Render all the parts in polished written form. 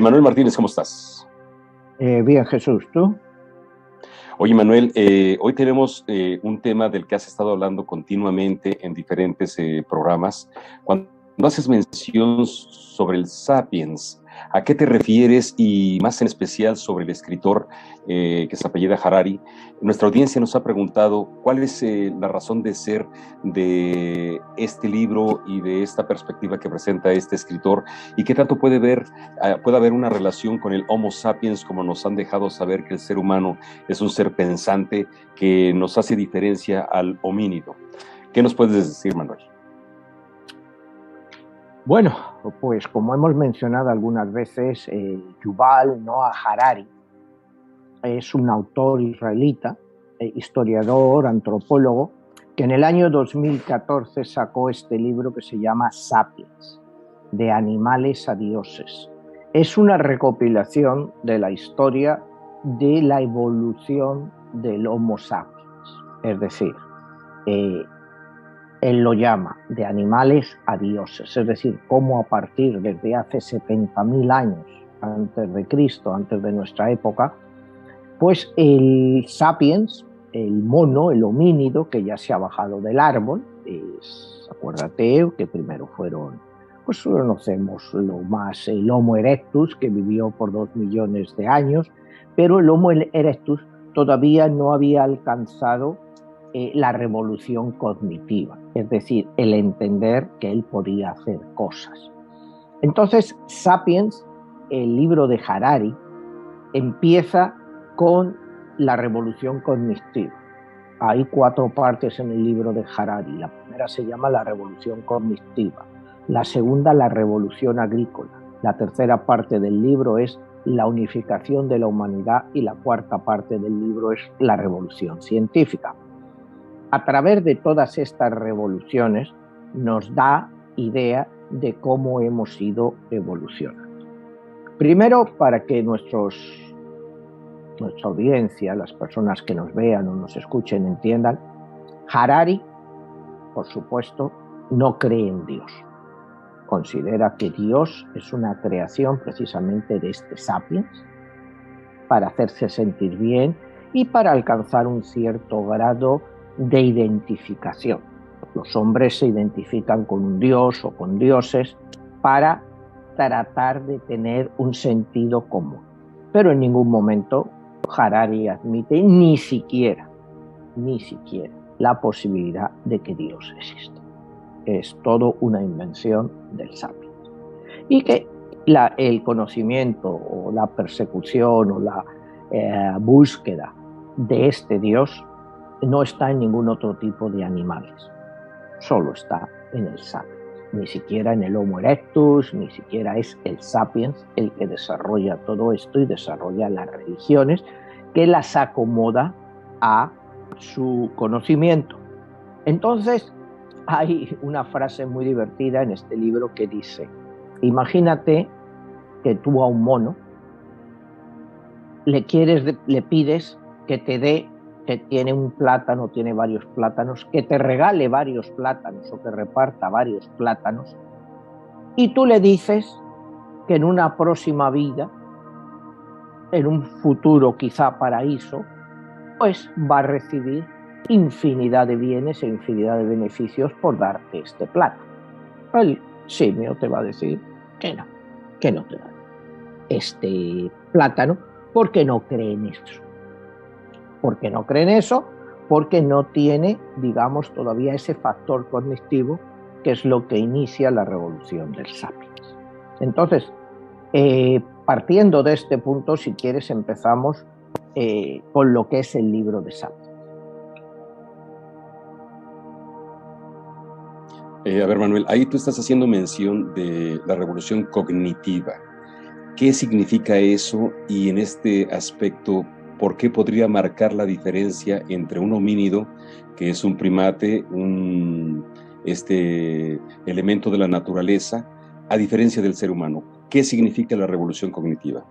Manuel Martínez, ¿cómo estás? Bien, Jesús, ¿tú? Oye, Manuel, hoy tenemos un tema del que has estado hablando continuamente en diferentes programas. Cuando haces mención sobre el Sapiens, ¿a qué te refieres? Y más en especial sobre el escritor que se apellida Harari. Nuestra audiencia nos ha preguntado cuál es la razón de ser de este libro y de esta perspectiva que presenta este escritor y qué tanto puede haber una relación con el Homo sapiens, como nos han dejado saber que el ser humano es un ser pensante que nos hace diferencia al homínido. ¿Qué nos puedes decir, Manuel? Bueno, pues como hemos mencionado algunas veces, Yuval Noah Harari es un autor israelita, historiador, antropólogo, que en el año 2014 sacó este libro que se llama Sapiens, de animales a dioses. Es una recopilación de la historia de la evolución del Homo sapiens, es decir, él lo llama de animales a dioses, es decir, cómo a partir desde hace 70.000 años antes de Cristo, antes de nuestra época, pues el sapiens, el mono, el homínido que ya se ha bajado del árbol, acuérdate que primero fueron, pues conocemos lo más, el Homo erectus, que vivió por 2 millones de años, pero el Homo erectus todavía no había alcanzado la revolución cognitiva, es decir, el entender que él podía hacer cosas. Entonces, Sapiens, el libro de Harari, empieza con la revolución cognitiva. Hay 4 partes en el libro de Harari. La primera se llama la revolución cognitiva, la segunda la revolución agrícola, la tercera parte del libro es la unificación de la humanidad y la cuarta parte del libro es la revolución científica. A través de todas estas revoluciones nos da idea de cómo hemos ido evolucionando. Primero, para que nuestra audiencia, las personas que nos vean o nos escuchen, entiendan, Harari, por supuesto, no cree en Dios. Considera que Dios es una creación precisamente de este sapiens para hacerse sentir bien y para alcanzar un cierto grado de identificación. Los hombres se identifican con un dios o con dioses para tratar de tener un sentido común. Pero en ningún momento Harari admite ni siquiera la posibilidad de que Dios exista. Es todo una invención del sapiens. Y que el conocimiento o la persecución o la búsqueda de este Dios no está en ningún otro tipo de animales, solo está en el sapiens. Ni siquiera en el Homo erectus, ni siquiera es el sapiens el que desarrolla todo esto y desarrolla las religiones que las acomoda a su conocimiento. Entonces, hay una frase muy divertida en este libro que dice: imagínate que tú a un mono le pides que te dé, que tiene un plátano, tiene varios plátanos, que te regale varios plátanos o que reparta varios plátanos, y tú le dices que en una próxima vida, en un futuro quizá paraíso, pues va a recibir infinidad de bienes e infinidad de beneficios por darte este plátano. El simio te va a decir que no te da este plátano porque no cree en eso. ¿Por qué no cree en eso? Porque no tiene, digamos, todavía ese factor cognitivo que es lo que inicia la revolución del sapiens. Entonces, partiendo de este punto, si quieres, empezamos con lo que es el libro de Sapiens. A ver, Manuel, ahí tú estás haciendo mención de la revolución cognitiva. ¿Qué significa eso? Y en este aspecto, ¿por qué podría marcar la diferencia entre un homínido, que es un primate, un elemento de la naturaleza, a diferencia del ser humano? ¿Qué significa la revolución cognitiva?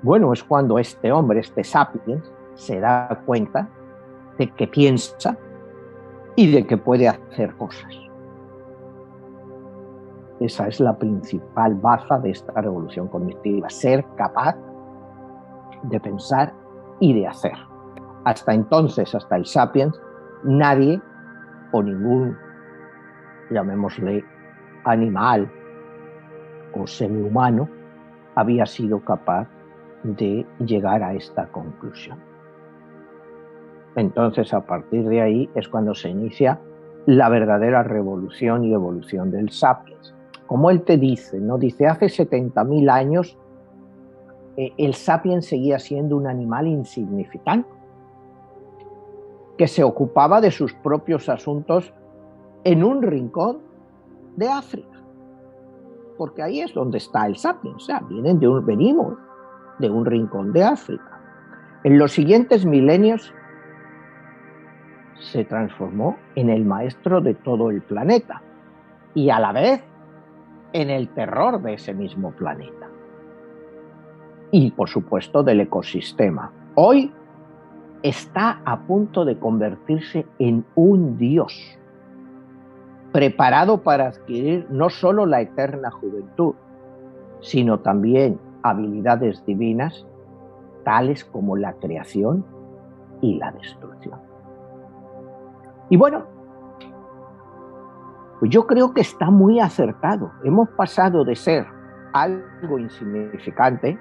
Bueno, es cuando este hombre, este sapiens, se da cuenta de que piensa y de que puede hacer cosas. Esa es la principal baza de esta revolución cognitiva, ser capaz de pensar y de hacer. Hasta entonces, hasta el Sapiens, nadie o ningún, llamémosle, animal o semihumano había sido capaz de llegar a esta conclusión. Entonces, a partir de ahí es cuando se inicia la verdadera revolución y evolución del Sapiens. Como él te dice, ¿no? Dice, hace 70.000 años el Sapiens seguía siendo un animal insignificante, que se ocupaba de sus propios asuntos en un rincón de África, porque ahí es donde está el Sapiens, o sea, venimos de un rincón de África. En los siguientes milenios se transformó en el maestro de todo el planeta y a la vez en el terror de ese mismo planeta y, por supuesto, del ecosistema. Hoy está a punto de convertirse en un dios, preparado para adquirir no solo la eterna juventud, sino también habilidades divinas, tales como la creación y la destrucción. Y bueno, pues yo creo que está muy acertado. Hemos pasado de ser algo insignificante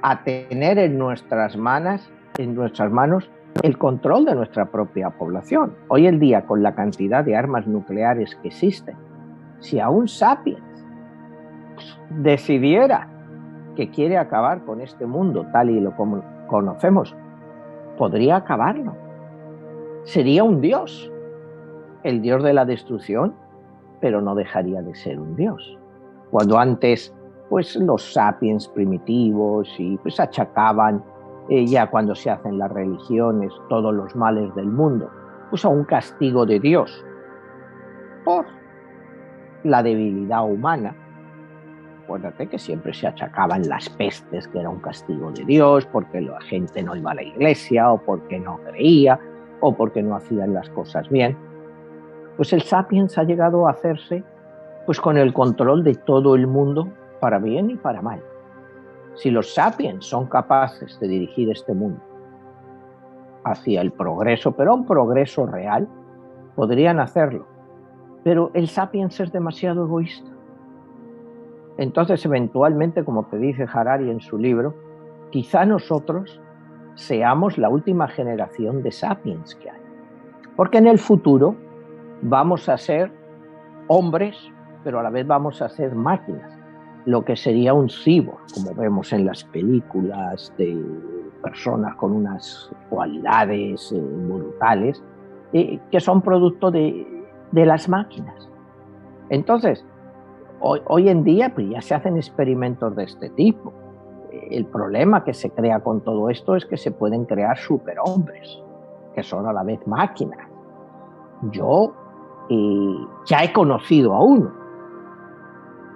a tener en nuestras manos el control de nuestra propia población. Hoy en día, con la cantidad de armas nucleares que existen, si a un Sapiens decidiera que quiere acabar con este mundo tal y lo conocemos, podría acabarlo. Sería un dios, el dios de la destrucción, pero no dejaría de ser un dios. Cuando antes, pues los sapiens primitivos y pues achacaban, ya cuando se hacen las religiones, todos los males del mundo, pues a un castigo de Dios por la debilidad humana. Acuérdate que siempre se achacaban las pestes, que era un castigo de Dios, porque la gente no iba a la iglesia, o porque no creía, o porque no hacían las cosas bien. Pues el Sapiens ha llegado a hacerse pues con el control de todo el mundo, para bien y para mal. Si los Sapiens son capaces de dirigir este mundo hacia el progreso, pero un progreso real, podrían hacerlo. Pero el Sapiens es demasiado egoísta. Entonces, eventualmente, como te dice Harari en su libro, quizá nosotros seamos la última generación de Sapiens que hay. Porque en el futuro vamos a ser hombres, pero a la vez vamos a ser máquinas, lo que sería un cyborg, como vemos en las películas de personas con unas cualidades brutales, que son producto de las máquinas. Entonces, hoy en día pues ya se hacen experimentos de este tipo. El problema que se crea con todo esto es que se pueden crear superhombres, que son a la vez máquinas. Yo ya he conocido a uno,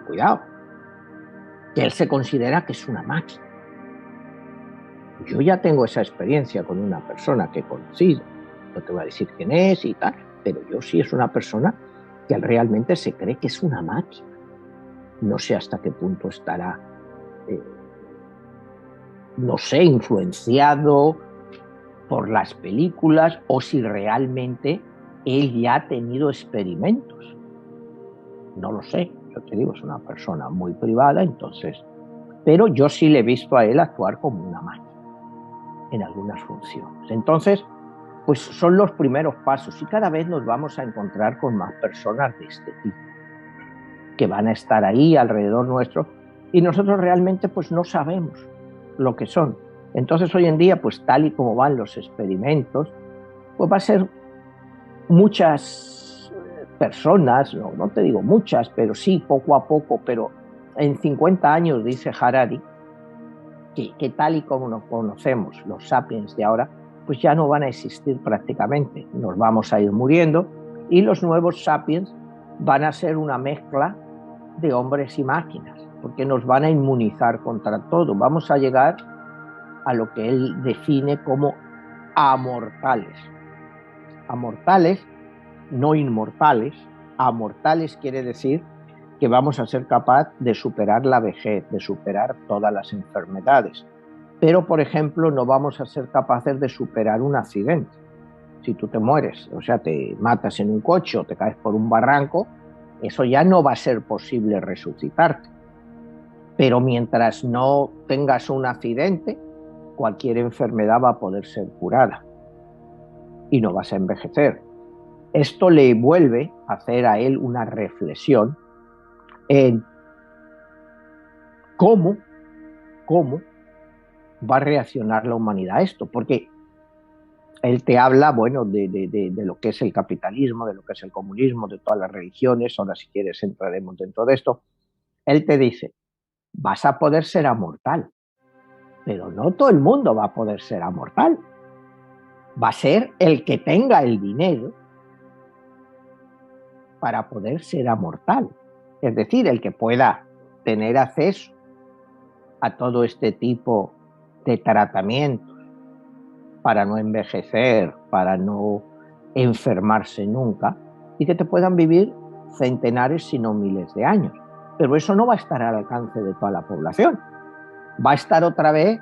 cuidado, que él se considera que es una máquina. Yo ya tengo esa experiencia con una persona que he conocido, no te voy a decir quién es y tal, pero yo sí es una persona que realmente se cree que es una máquina. No sé hasta qué punto estará, no sé, influenciado por las películas o si realmente él ya ha tenido experimentos. No lo sé, yo te digo, es una persona muy privada, entonces, pero yo sí le he visto a él actuar como una máquina en algunas funciones. Entonces, pues son los primeros pasos y cada vez nos vamos a encontrar con más personas de este tipo que van a estar ahí alrededor nuestro y nosotros realmente pues no sabemos lo que son. Entonces hoy en día, pues tal y como van los experimentos, pues va a ser muchas personas, no te digo muchas, pero sí poco a poco, pero en 50 años, dice Harari, que tal y como nos conocemos los sapiens de ahora, pues ya no van a existir prácticamente, nos vamos a ir muriendo y los nuevos sapiens van a ser una mezcla de hombres y máquinas, porque nos van a inmunizar contra todo, vamos a llegar a lo que él define como amortales. Amortales, no inmortales. Amortales quiere decir que vamos a ser capaz de superar la vejez, de superar todas las enfermedades. Pero, por ejemplo, no vamos a ser capaces de superar un accidente. Si tú te mueres, o sea, te matas en un coche o te caes por un barranco, eso ya no va a ser posible resucitarte. Pero mientras no tengas un accidente, cualquier enfermedad va a poder ser curada y no vas a envejecer. Esto le vuelve a hacer a él una reflexión en cómo va a reaccionar la humanidad a esto, porque él te habla, bueno, de lo que es el capitalismo, de lo que es el comunismo, de todas las religiones. Ahora, si quieres, entraremos dentro de esto. Él te dice, vas a poder ser amortal, pero no todo el mundo va a poder ser amortal. Va a ser el que tenga el dinero para poder ser amortal. Es decir, el que pueda tener acceso a todo este tipo de tratamientos para no envejecer, para no enfermarse nunca, y que te puedan vivir centenares, si no miles de años. Pero eso no va a estar al alcance de toda la población. Va a estar otra vez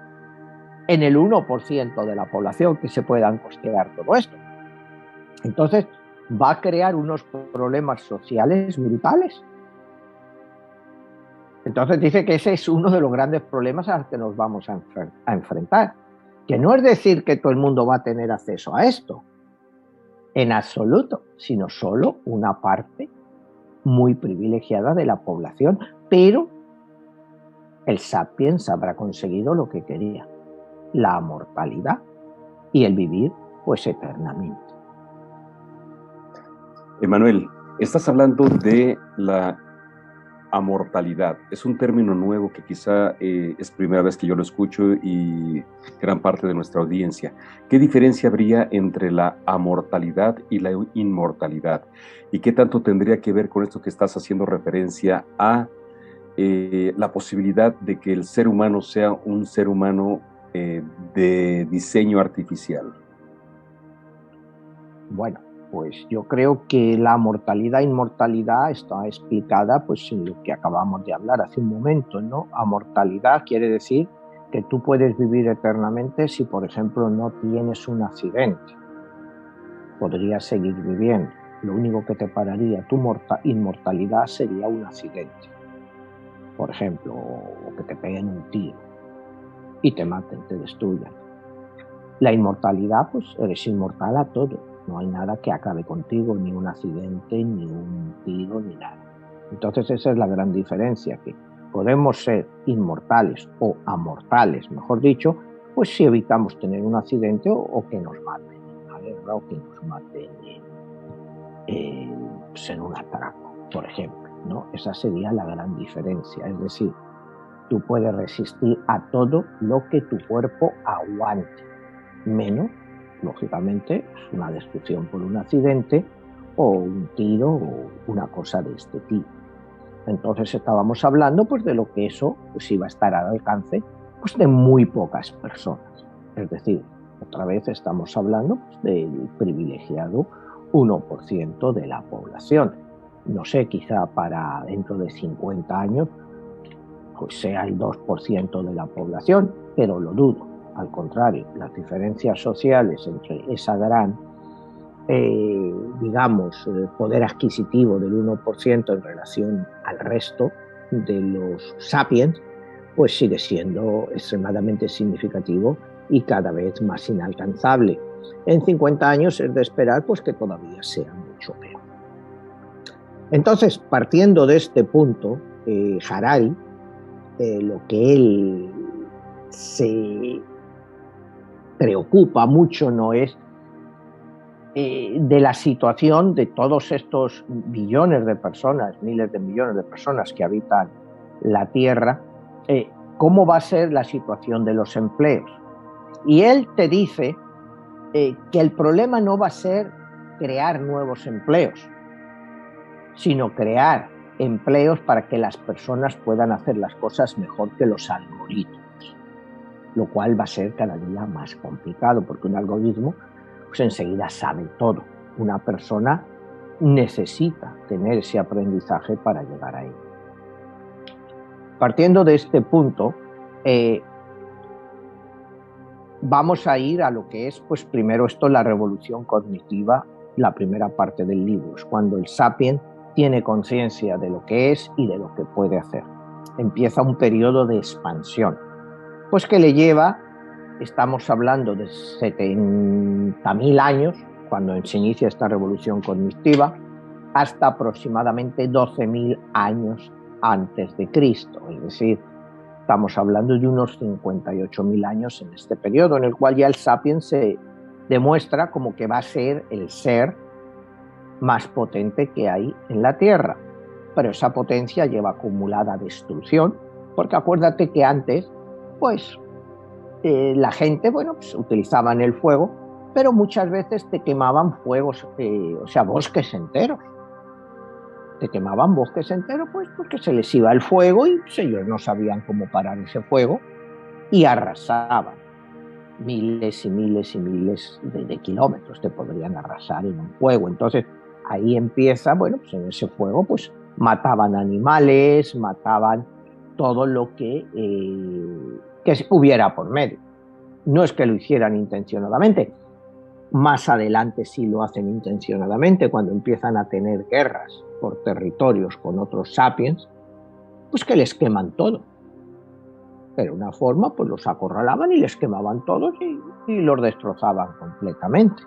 en el 1% de la población que se puedan costear todo esto. Entonces, va a crear unos problemas sociales brutales. Entonces dice que ese es uno de los grandes problemas a los que nos vamos a enfrentar. Que no es decir que todo el mundo va a tener acceso a esto, en absoluto, sino solo una parte muy privilegiada de la población. Pero el Sapiens habrá conseguido lo que quería, la mortalidad y el vivir pues eternamente. Emanuel, estás hablando de la amortalidad. Es un término nuevo que quizá es primera vez que yo lo escucho y gran parte de nuestra audiencia. ¿Qué diferencia habría entre la amortalidad y la inmortalidad? ¿Y qué tanto tendría que ver con esto que estás haciendo referencia a la posibilidad de que el ser humano sea un ser humano de diseño artificial? Bueno, pues yo creo que la mortalidad e inmortalidad está explicada pues en lo que acabamos de hablar hace un momento, ¿no? Amortalidad quiere decir que tú puedes vivir eternamente si, por ejemplo, no tienes un accidente. Podrías seguir viviendo. Lo único que te pararía tu inmortalidad sería un accidente. Por ejemplo, o que te peguen un tiro y te maten, te destruyan. La inmortalidad, pues eres inmortal a todo. No hay nada que acabe contigo, ni un accidente, ni un tiro, ni nada. Entonces esa es la gran diferencia, que podemos ser inmortales o amortales, mejor dicho, pues si evitamos tener un accidente o que nos maten, ¿vale? O que nos maten pues en un atraco, por ejemplo, ¿no? Esa sería la gran diferencia. Es decir, tú puedes resistir a todo lo que tu cuerpo aguante, menos, lógicamente, una destrucción por un accidente o un tiro o una cosa de este tipo. Entonces estábamos hablando pues de lo que eso pues iba a estar al alcance pues de muy pocas personas. Es decir, otra vez estamos hablando pues, del privilegiado 1% de la población. No sé, quizá para dentro de 50 años pues sea el 2% de la población, pero lo dudo. Al contrario, las diferencias sociales entre esa gran, poder adquisitivo del 1% en relación al resto de los sapiens, pues sigue siendo extremadamente significativo y cada vez más inalcanzable. En 50 años es de esperar pues, que todavía sea mucho peor. Entonces, partiendo de este punto, Harari, lo que él se preocupa mucho no es de la situación de todos estos billones de personas, miles de millones de personas que habitan la Tierra, cómo va a ser la situación de los empleos. Y él te dice que el problema no va a ser crear nuevos empleos, sino crear empleos para que las personas puedan hacer las cosas mejor que los algoritmos, lo cual va a ser cada día más complicado, porque un algoritmo pues enseguida sabe todo. Una persona necesita tener ese aprendizaje para llegar a él. Partiendo de este punto, vamos a ir a lo que es, pues primero esto, la revolución cognitiva, la primera parte del libro, es cuando el sapiens tiene conciencia de lo que es y de lo que puede hacer. Empieza un periodo de expansión, pues que le lleva, estamos hablando de 70.000 años, cuando se inicia esta revolución cognitiva, hasta aproximadamente 12.000 años antes de Cristo, es decir, estamos hablando de unos 58.000 años en este periodo, en el cual ya el sapiens se demuestra como que va a ser el ser más potente que hay en la Tierra. Pero esa potencia lleva acumulada destrucción, porque acuérdate que antes, pues, la gente, bueno, pues utilizaban el fuego, pero muchas veces te quemaban fuegos, o sea, bosques enteros. Te quemaban bosques enteros, pues porque se les iba el fuego y pues, ellos no sabían cómo parar ese fuego y arrasaban. Miles y miles y miles de kilómetros te podrían arrasar en un fuego. Entonces ahí empieza, bueno, pues en ese fuego pues mataban animales, mataban todo lo que hubiera por medio. No es que lo hicieran intencionadamente, más adelante sí lo hacen intencionadamente, cuando empiezan a tener guerras por territorios con otros sapiens, pues que les queman todo. Pero una forma, pues los acorralaban y les quemaban todos y los destrozaban completamente.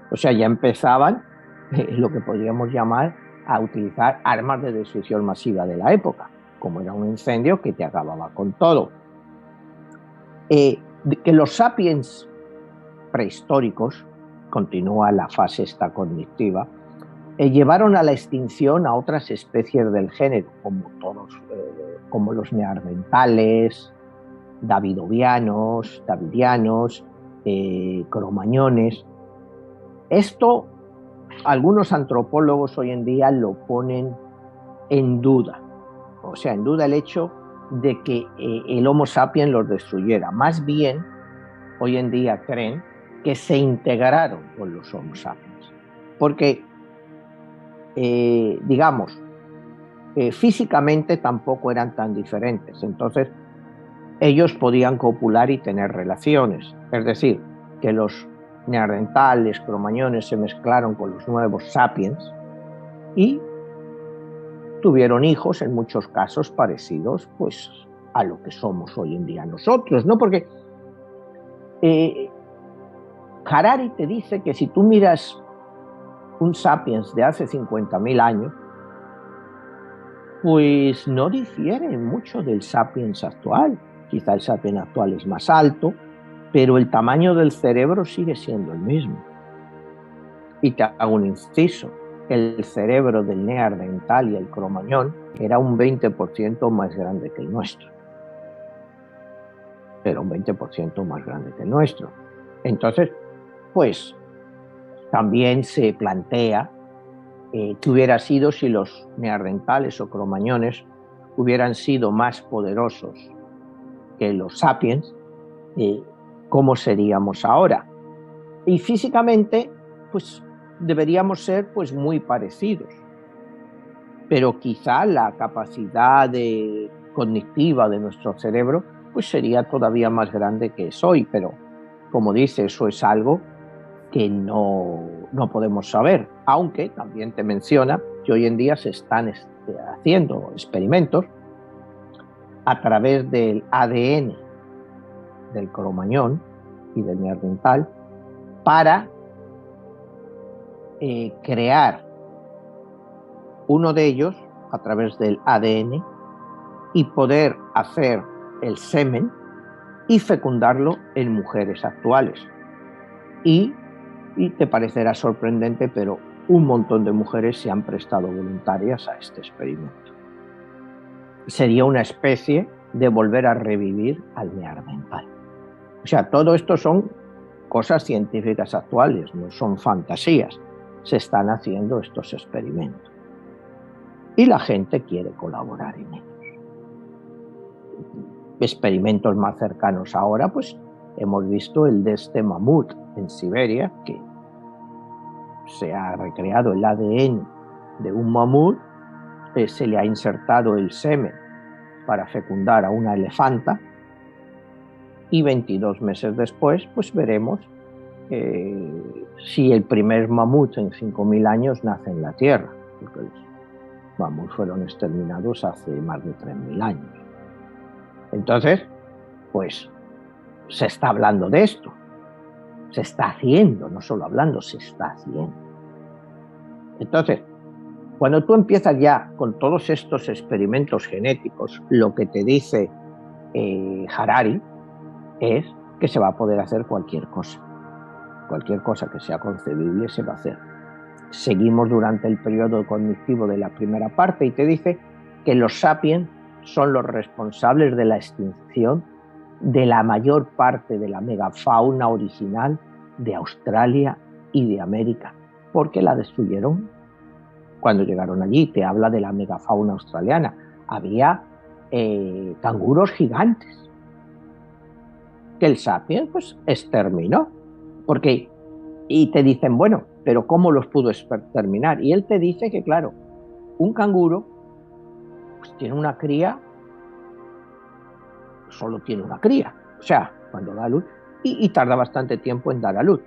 O sea, ya empezaban lo que podríamos llamar a utilizar armas de destrucción masiva de la época, como era un incendio que te acababa con todo. Que los sapiens prehistóricos, continúa la fase esta cognitiva, llevaron a la extinción a otras especies del género, como los neandertales, davidianos, cromañones. Esto algunos antropólogos hoy en día lo ponen en duda, o sea, en duda el hecho de que el Homo sapiens los destruyera. Más bien, hoy en día creen que se integraron con los Homo sapiens, porque, digamos, físicamente tampoco eran tan diferentes, entonces ellos podían copular y tener relaciones, es decir, que los neandertales, cromañones se mezclaron con los nuevos sapiens y tuvieron hijos en muchos casos parecidos pues a lo que somos hoy en día nosotros, ¿no? Porque Harari te dice que si tú miras un sapiens de hace 50.000 años, pues no difiere mucho del sapiens actual. Quizá el sapiens actual es más alto, pero el tamaño del cerebro sigue siendo el mismo. Y te hago un inciso, el cerebro del neandertal y el cromañón era un 20% más grande que el nuestro. Era un 20% más grande que el nuestro. Entonces, pues también se plantea que hubiera sido si los neandertales o cromañones hubieran sido más poderosos que los sapiens, ¿cómo seríamos ahora? Y físicamente, pues deberíamos ser pues muy parecidos, pero quizá la capacidad cognitiva de nuestro cerebro pues sería todavía más grande que es hoy, pero como dice, eso es algo que no podemos saber, aunque también te menciona que hoy en día se están haciendo experimentos a través del ADN del cromañón y del neandertal para crear uno de ellos a través del ADN y poder hacer el semen y fecundarlo en mujeres actuales. Y te parecerá sorprendente, pero un montón de mujeres se han prestado voluntarias a este experimento. Sería una especie de volver a revivir al neandertal. O sea, todo esto son cosas científicas actuales, no son fantasías. Se están haciendo estos experimentos. Y la gente quiere colaborar en ellos. Experimentos más cercanos ahora, pues hemos visto el de este mamut en Siberia, que se ha recreado el ADN de un mamut, se le ha insertado el semen para fecundar a una elefanta, y 22 meses después pues veremos si el primer mamut en 5.000 años nace en la Tierra, porque los mamuts fueron exterminados hace más de 3.000 años. Entonces, pues se está hablando de esto, se está haciendo, no solo hablando, se está haciendo. Entonces, cuando tú empiezas ya con todos estos experimentos genéticos, lo que te dice Harari es que se va a poder hacer cualquier cosa que sea concebible se va a hacer. Seguimos durante el periodo cognitivo de la primera parte y te dice que los sapiens son los responsables de la extinción de la mayor parte de la megafauna original de Australia y de América, porque la destruyeron cuando llegaron allí. Te habla de la megafauna australiana. Había canguros gigantes que el sapiens pues exterminó. Porque, y te dicen, bueno, pero ¿cómo los pudo exterminar? Y él te dice que, claro, un canguro pues, tiene una cría, solo tiene una cría, o sea, cuando da a luz, y tarda bastante tiempo en dar a luz.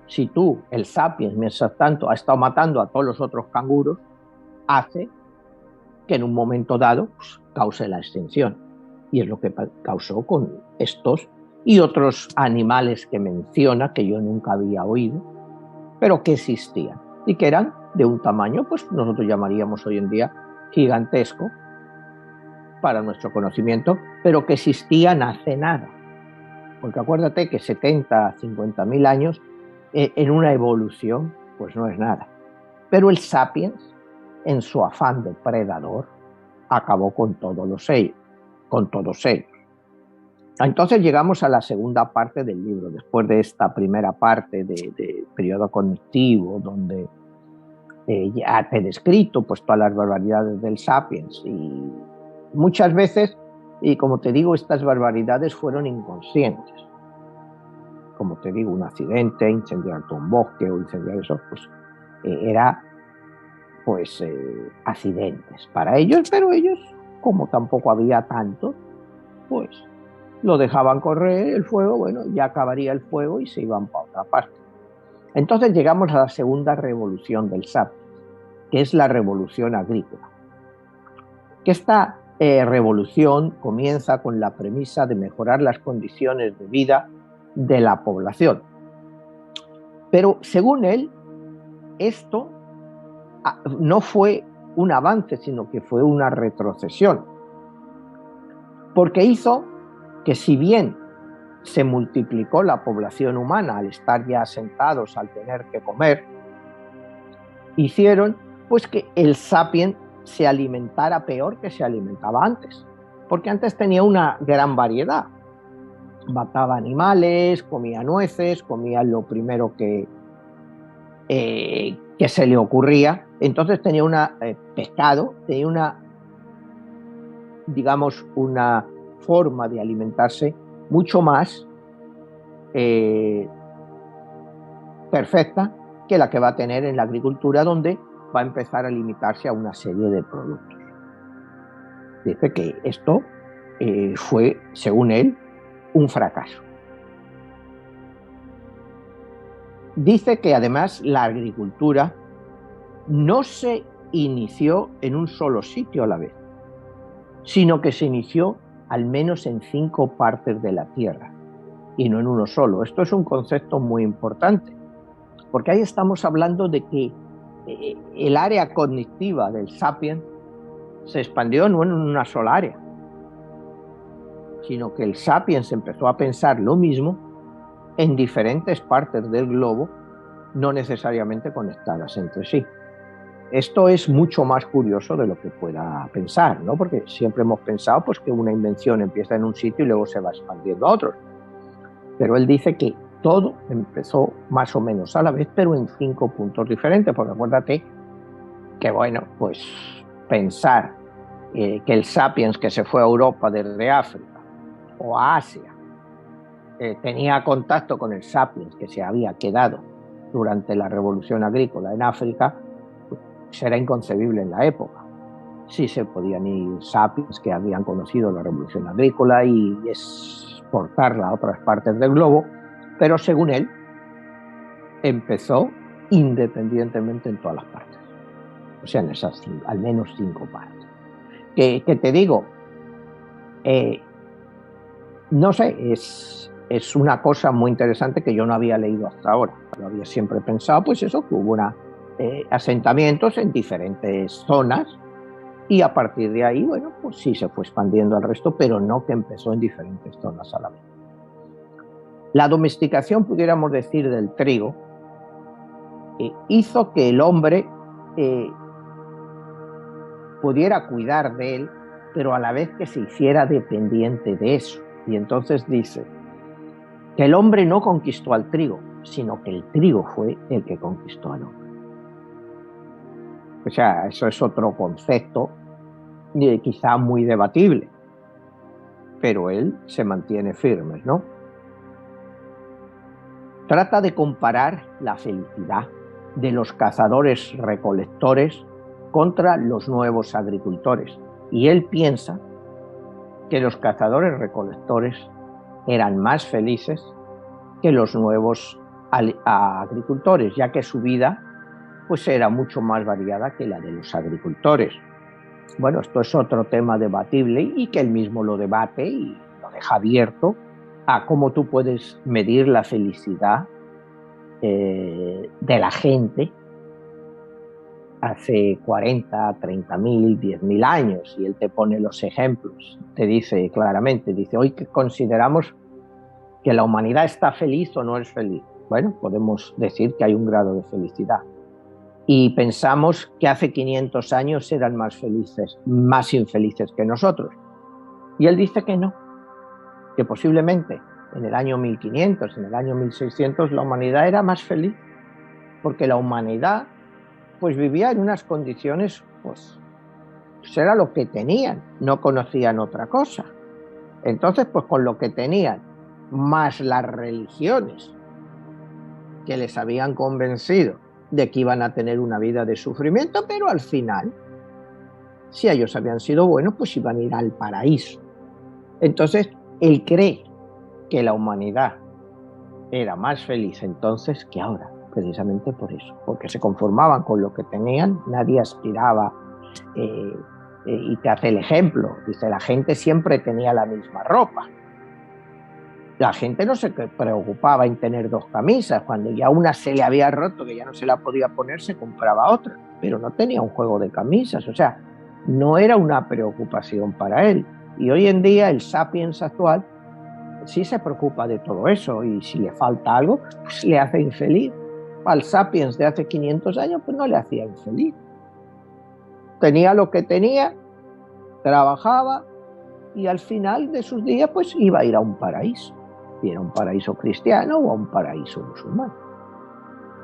Si tú, el sapiens, mientras tanto, ha estado matando a todos los otros canguros, hace que en un momento dado pues, cause la extinción. Y es lo que causó con estos y otros animales que menciona, que yo nunca había oído, pero que existían y que eran de un tamaño, pues nosotros llamaríamos hoy en día gigantesco para nuestro conocimiento, pero que existían hace nada. Porque acuérdate que 70, 50.000 años en una evolución, pues no es nada. Pero el sapiens, en su afán de predador, acabó con todos ellos. Entonces llegamos a la segunda parte del libro, después de esta primera parte de periodo cognitivo, donde ya te he descrito pues, todas las barbaridades del sapiens, y muchas veces, y como te digo, estas barbaridades fueron inconscientes. Como te digo, un accidente, incendiar un bosque o incendiar eso, pues era pues accidentes para ellos, pero ellos, como tampoco había tanto, pues lo dejaban correr el fuego, bueno, ya acabaría el fuego y se iban para otra parte. Entonces llegamos a la segunda revolución del sapiens, que es la revolución agrícola. Que esta revolución comienza con la premisa de mejorar las condiciones de vida de la población. Pero según él, esto no fue un avance, sino que fue una retrocesión. Porque hizo que si bien se multiplicó la población humana al estar ya asentados, al tener que comer, hicieron pues que el sapiens se alimentara peor que se alimentaba antes, porque antes tenía una gran variedad. Mataba animales, comía nueces, comía lo primero que se le ocurría. Entonces tenía pescado, tenía una forma de alimentarse mucho más perfecta que la que va a tener en la agricultura, donde va a empezar a limitarse a una serie de productos. Dice que esto fue, según él, un fracaso. Dice que además la agricultura no se inició en un solo sitio a la vez, sino que se inició al menos en 5 partes de la Tierra y no en uno solo. Esto es un concepto muy importante, porque ahí estamos hablando de que el área cognitiva del sapiens se expandió no en una sola área, sino que el sapiens empezó a pensar lo mismo en diferentes partes del globo, no necesariamente conectadas entre sí. Esto es mucho más curioso de lo que pueda pensar, ¿no? Porque siempre hemos pensado pues, que una invención empieza en un sitio y luego se va expandiendo a otros. Pero él dice que todo empezó más o menos a la vez, pero en 5 puntos diferentes, porque acuérdate que, bueno, pues pensar que el sapiens que se fue a Europa desde África o a Asia tenía contacto con el sapiens que se había quedado durante la revolución agrícola en África, pues era inconcebible en la época. sí se podían ir sapiens que habían conocido la revolución agrícola y exportarla a otras partes del globo, pero según él, empezó independientemente en todas las partes. O sea, en esas al menos 5 partes. Que te digo, no sé, es una cosa muy interesante que yo no había leído hasta ahora. Yo había siempre pensado, pues eso, que hubo asentamientos en diferentes zonas y a partir de ahí, bueno, pues sí se fue expandiendo al resto, pero no que empezó en diferentes zonas a la vez. La domesticación, pudiéramos decir, del trigo, hizo que el hombre pudiera cuidar de él, pero a la vez que se hiciera dependiente de eso. Y entonces dice que el hombre no conquistó al trigo, sino que el trigo fue el que conquistó al hombre. O sea, eso es otro concepto quizá muy debatible, pero él se mantiene firme, ¿no? Trata de comparar la felicidad de los cazadores recolectores contra los nuevos agricultores. Y él piensa que los cazadores recolectores eran más felices que los nuevos agricultores, ya que su vida pues era mucho más variada que la de los agricultores. Bueno, esto es otro tema debatible y que él mismo lo debate y lo deja abierto a cómo tú puedes medir la felicidad de la gente hace 40, 30.000, 10.000 años, y él te pone los ejemplos, te dice claramente, dice, hoy que consideramos que la humanidad está feliz o no es feliz. Bueno, podemos decir que hay un grado de felicidad. Y pensamos que hace 500 años eran más felices, más infelices que nosotros. Y él dice que no, que posiblemente en el año 1500, en el año 1600, la humanidad era más feliz, porque la humanidad pues vivía en unas condiciones, pues era lo que tenían, no conocían otra cosa. Entonces, pues con lo que tenían, más las religiones que les habían convencido de que iban a tener una vida de sufrimiento, pero al final, si ellos habían sido buenos, pues iban a ir al paraíso. Entonces, él cree que la humanidad era más feliz entonces que ahora, precisamente por eso, porque se conformaban con lo que tenían, nadie aspiraba, y te hace el ejemplo, dice, la gente siempre tenía la misma ropa. La gente no se preocupaba en tener 2 camisas, cuando ya una se le había roto, que ya no se la podía poner, se compraba otra, pero no tenía un juego de camisas, o sea, no era una preocupación para él. Y hoy en día el sapiens actual sí se preocupa de todo eso, y si le falta algo, pues le hace infeliz. Al sapiens de hace 500 años, pues no le hacía infeliz. Tenía lo que tenía, trabajaba, y al final de sus días, pues iba a ir a un paraíso. Y era un paraíso cristiano o a un paraíso musulmán.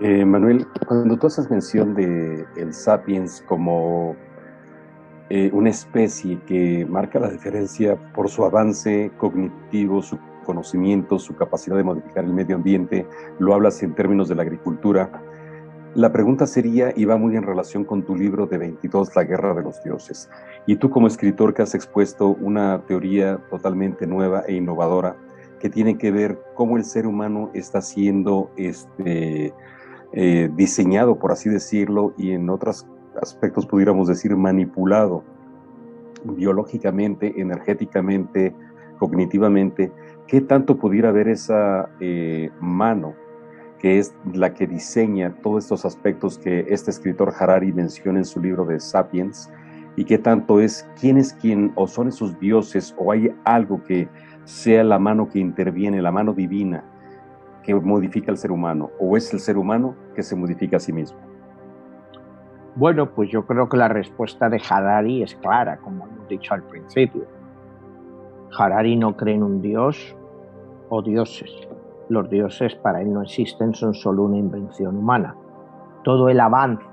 Manuel, cuando tú haces mención de el sapiens como una especie que marca la diferencia por su avance cognitivo, su conocimiento, su capacidad de modificar el medio ambiente, lo hablas en términos de la agricultura. La pregunta sería, y va muy en relación con tu libro de 22, La Guerra de los Dioses, y tú como escritor que has expuesto una teoría totalmente nueva e innovadora que tiene que ver cómo el ser humano está siendo diseñado, por así decirlo, y en otros aspectos pudiéramos decir manipulado biológicamente, energéticamente, cognitivamente. ¿Qué tanto pudiera haber esa mano que es la que diseña todos estos aspectos que este escritor Harari menciona en su libro de Sapiens, y qué tanto es quién es quién, o son esos dioses, o hay algo que sea la mano que interviene, la mano divina que modifica al ser humano, o es el ser humano que se modifica a sí mismo? Bueno, pues yo creo que la respuesta de Harari es clara, como hemos dicho al principio. Harari no cree en un dios o dioses. Los dioses para él no existen, son solo una invención humana. Todo el avance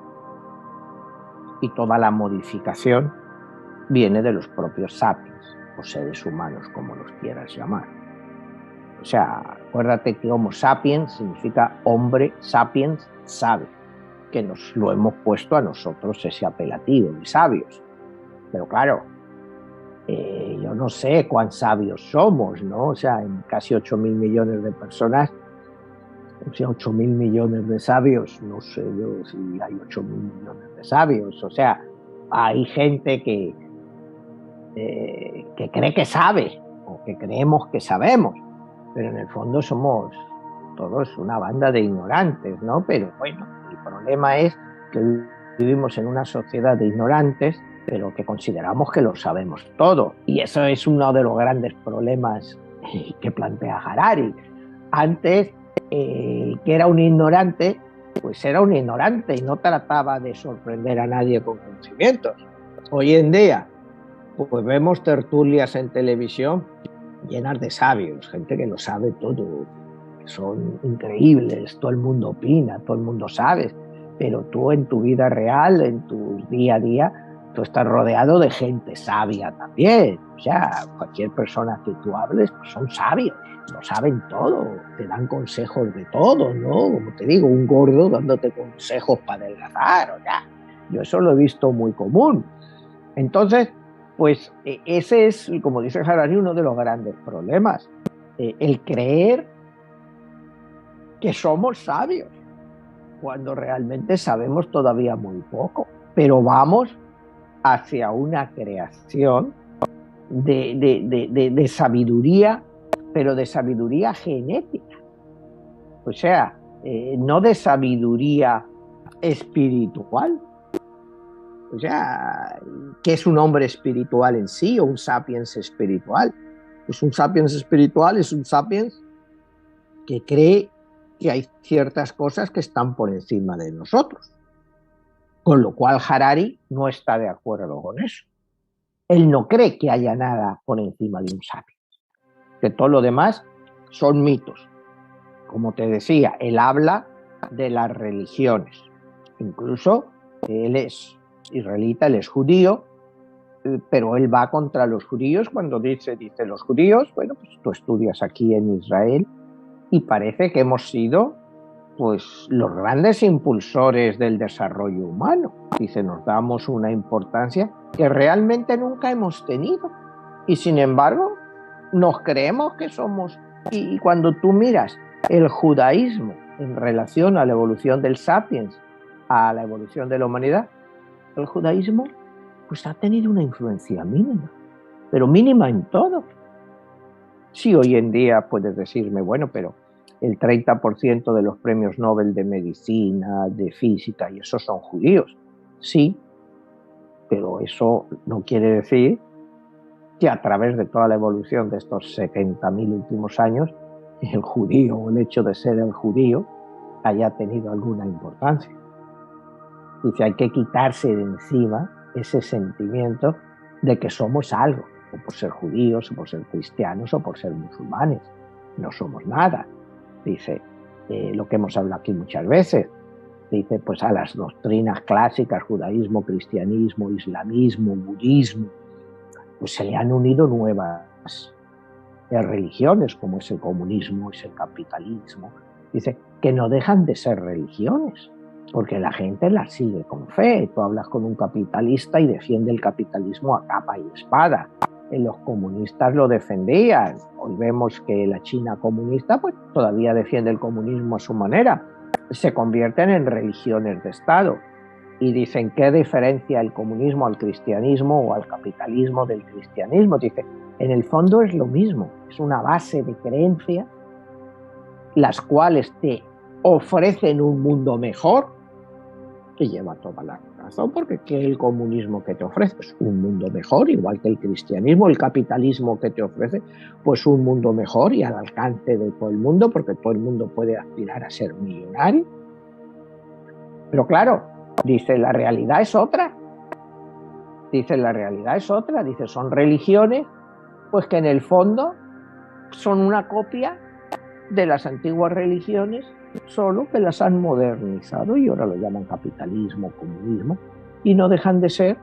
y toda la modificación viene de los propios sapiens, o seres humanos, como los quieras llamar. O sea, acuérdate que Homo sapiens significa hombre, sapiens, sabe, que nos lo hemos puesto a nosotros ese apelativo de sabios. Pero claro, yo no sé cuán sabios somos, ¿no? O sea, en casi 8.000 millones de personas, o sea, 8.000 millones de sabios, no sé yo si hay 8.000 millones de sabios. O sea, hay gente que cree que sabe, o que creemos que sabemos, pero en el fondo somos todos una banda de ignorantes, ¿no? Pero bueno, el problema es que vivimos en una sociedad de ignorantes, pero que consideramos que lo sabemos todo. Y eso es uno de los grandes problemas que plantea Harari. Antes, que era un ignorante, pues era un ignorante y no trataba de sorprender a nadie con conocimientos. Hoy en día, pues vemos tertulias en televisión llenas de sabios, gente que lo sabe todo, que son increíbles, todo el mundo opina, todo el mundo sabe, pero tú en tu vida real, en tu día a día, tú estás rodeado de gente sabia también. O sea, cualquier persona que tú hables, pues son sabios, lo saben todo, te dan consejos de todo, ¿no? Como te digo, un gordo dándote consejos para adelgazar, o sea, yo eso lo he visto muy común. Entonces, pues ese es, como dice Harari, uno de los grandes problemas, el creer que somos sabios, cuando realmente sabemos todavía muy poco, pero vamos hacia una creación de sabiduría, pero de sabiduría genética, o sea, no de sabiduría espiritual. O sea, ¿qué es un hombre espiritual en sí o un sapiens espiritual? Pues un sapiens espiritual es un sapiens que cree que hay ciertas cosas que están por encima de nosotros. Con lo cual Harari no está de acuerdo con eso. Él no cree que haya nada por encima de un sapiens. Que todo lo demás son mitos. Como te decía, él habla de las religiones. Incluso él es israelita, él es judío, pero él va contra los judíos cuando dice los judíos, bueno, pues tú estudias aquí en Israel y parece que hemos sido pues los grandes impulsores del desarrollo humano. Dice, nos damos una importancia que realmente nunca hemos tenido y sin embargo nos creemos que somos. Y cuando tú miras el judaísmo en relación a la evolución del sapiens, a la evolución de la humanidad, el judaísmo pues ha tenido una influencia mínima, pero mínima en todo. Sí, hoy en día puedes decirme, bueno, pero el 30% de los premios Nobel de medicina, de física, y esos son judíos. Sí, pero eso no quiere decir que a través de toda la evolución de estos 70.000 últimos años, el judío o el hecho de ser el judío haya tenido alguna importancia. Dice, hay que quitarse de encima ese sentimiento de que somos algo, o por ser judíos, o por ser cristianos, o por ser musulmanes. No somos nada. Dice, lo que hemos hablado aquí muchas veces, dice, pues a las doctrinas clásicas, judaísmo, cristianismo, islamismo, budismo, pues se le han unido nuevas religiones, como es el comunismo, es el capitalismo. Dice, que no dejan de ser religiones, porque la gente las sigue con fe. Tú hablas con un capitalista y defiende el capitalismo a capa y espada. Los comunistas lo defendían. Hoy vemos que la China comunista pues todavía defiende el comunismo a su manera. Se convierten en religiones de Estado y dicen, ¿qué diferencia el comunismo al cristianismo o al capitalismo del cristianismo? Dice, en el fondo es lo mismo, es una base de creencias las cuales te ofrecen un mundo mejor, que lleva toda la razón, porque ¿qué el comunismo que te ofrece? Pues un mundo mejor, igual que el cristianismo, el capitalismo que te ofrece, pues un mundo mejor y al alcance de todo el mundo, porque todo el mundo puede aspirar a ser millonario. Pero claro, dice, la realidad es otra. Dice, la realidad es otra. Dice, son religiones, pues que en el fondo son una copia de las antiguas religiones, solo que las han modernizado y ahora lo llaman capitalismo, comunismo, y no dejan de ser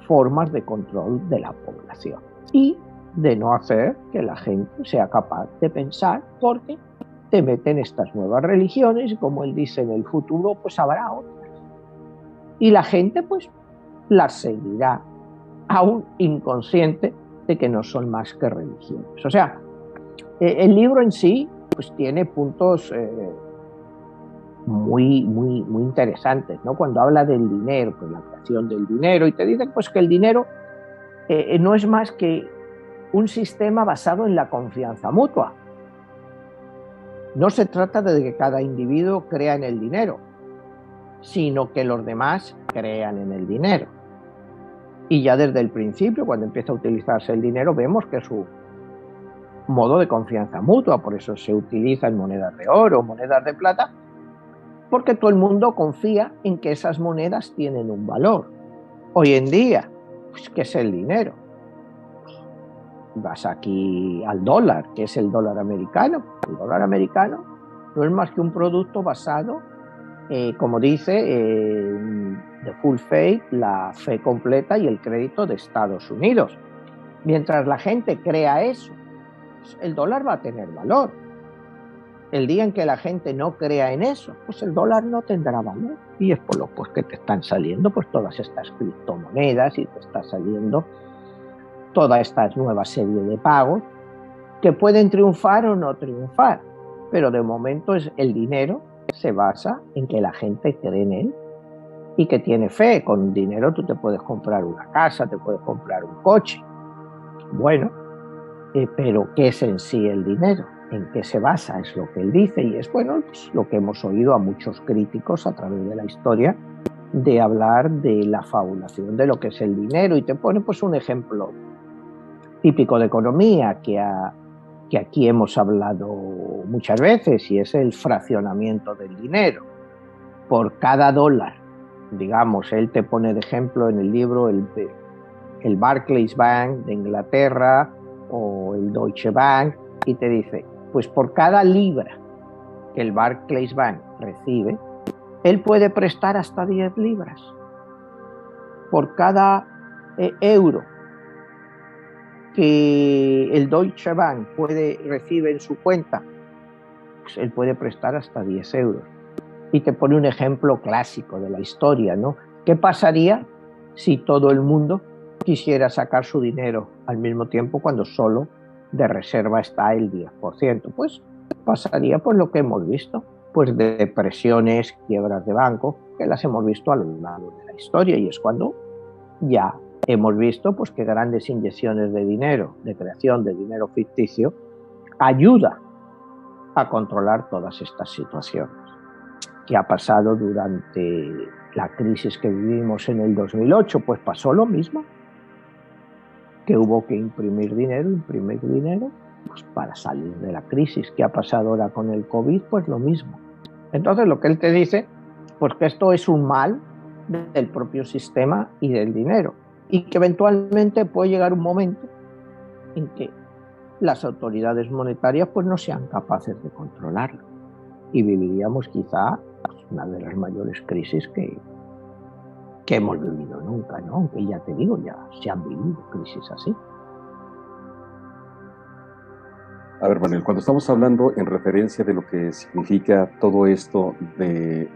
formas de control de la población y de no hacer que la gente sea capaz de pensar, porque te meten estas nuevas religiones y, como él dice, en el futuro pues habrá otras y la gente pues las seguirá. aún inconsciente de que no son más que religiones. O sea, el libro en sí pues tiene puntos muy interesantes, ¿no? Cuando habla del dinero, pues la creación del dinero, y te dicen pues que el dinero no es más que un sistema basado en la confianza mutua. No se trata de que cada individuo crea en el dinero, sino que los demás crean en el dinero. Y ya desde el principio, cuando empieza a utilizarse el dinero, vemos que es un modo de confianza mutua, por eso se utiliza en monedas de oro, monedas de plata, porque todo el mundo confía en que esas monedas tienen un valor. Hoy en día, pues, ¿qué es el dinero? Vas aquí al dólar, ¿qué es el dólar americano? El dólar americano no es más que un producto basado, como dice, de full faith, la fe completa y el crédito de Estados Unidos. Mientras la gente crea eso, pues el dólar va a tener valor. El día en que la gente no crea en eso, pues el dólar no tendrá valor. Y es por lo pues, que te están saliendo pues, todas estas criptomonedas y te está saliendo toda esta nueva serie de pagos que pueden triunfar o no triunfar. Pero de momento es el dinero se basa en que la gente cree en él y que tiene fe. Con dinero tú te puedes comprar una casa, te puedes comprar un coche. Bueno, pero ¿qué es en sí el dinero? ¿En qué se basa? Es lo que él dice y es bueno, pues, lo que hemos oído a muchos críticos a través de la historia de hablar de la fabulación de lo que es el dinero y te pone pues un ejemplo típico de economía que aquí hemos hablado muchas veces y es el fraccionamiento del dinero. Por cada dólar, digamos, él te pone de ejemplo en el libro el Barclays Bank de Inglaterra o el Deutsche Bank y te dice, pues por cada libra que el Barclays Bank recibe, él puede prestar hasta 10 libras. Por cada euro que el Deutsche Bank recibe en su cuenta, pues él puede prestar hasta 10 euros. Y te pone un ejemplo clásico de la historia, ¿no? ¿Qué pasaría si todo el mundo quisiera sacar su dinero al mismo tiempo cuando solo de reserva está el 10%? Pues pasaría por lo que hemos visto, pues de depresiones, quiebras de banco, que las hemos visto a lo largo de la historia y es cuando ya hemos visto pues, que grandes inyecciones de dinero, de creación de dinero ficticio, ayuda a controlar todas estas situaciones. ¿Qué ha pasado durante la crisis que vivimos en el 2008? Pues pasó lo mismo, que hubo que imprimir dinero, pues para salir de la crisis. ¿Qué ha pasado ahora con el COVID? Pues lo mismo. Entonces lo que él te dice, pues que esto es un mal del propio sistema y del dinero, y que eventualmente puede llegar un momento en que las autoridades monetarias pues no sean capaces de controlarlo y viviríamos quizá una de las mayores crisis que hemos vivido nunca, ¿no? Aunque ya te digo, ya se han vivido crisis así. A ver, Manuel, cuando estamos hablando en referencia de lo que significa todo esto de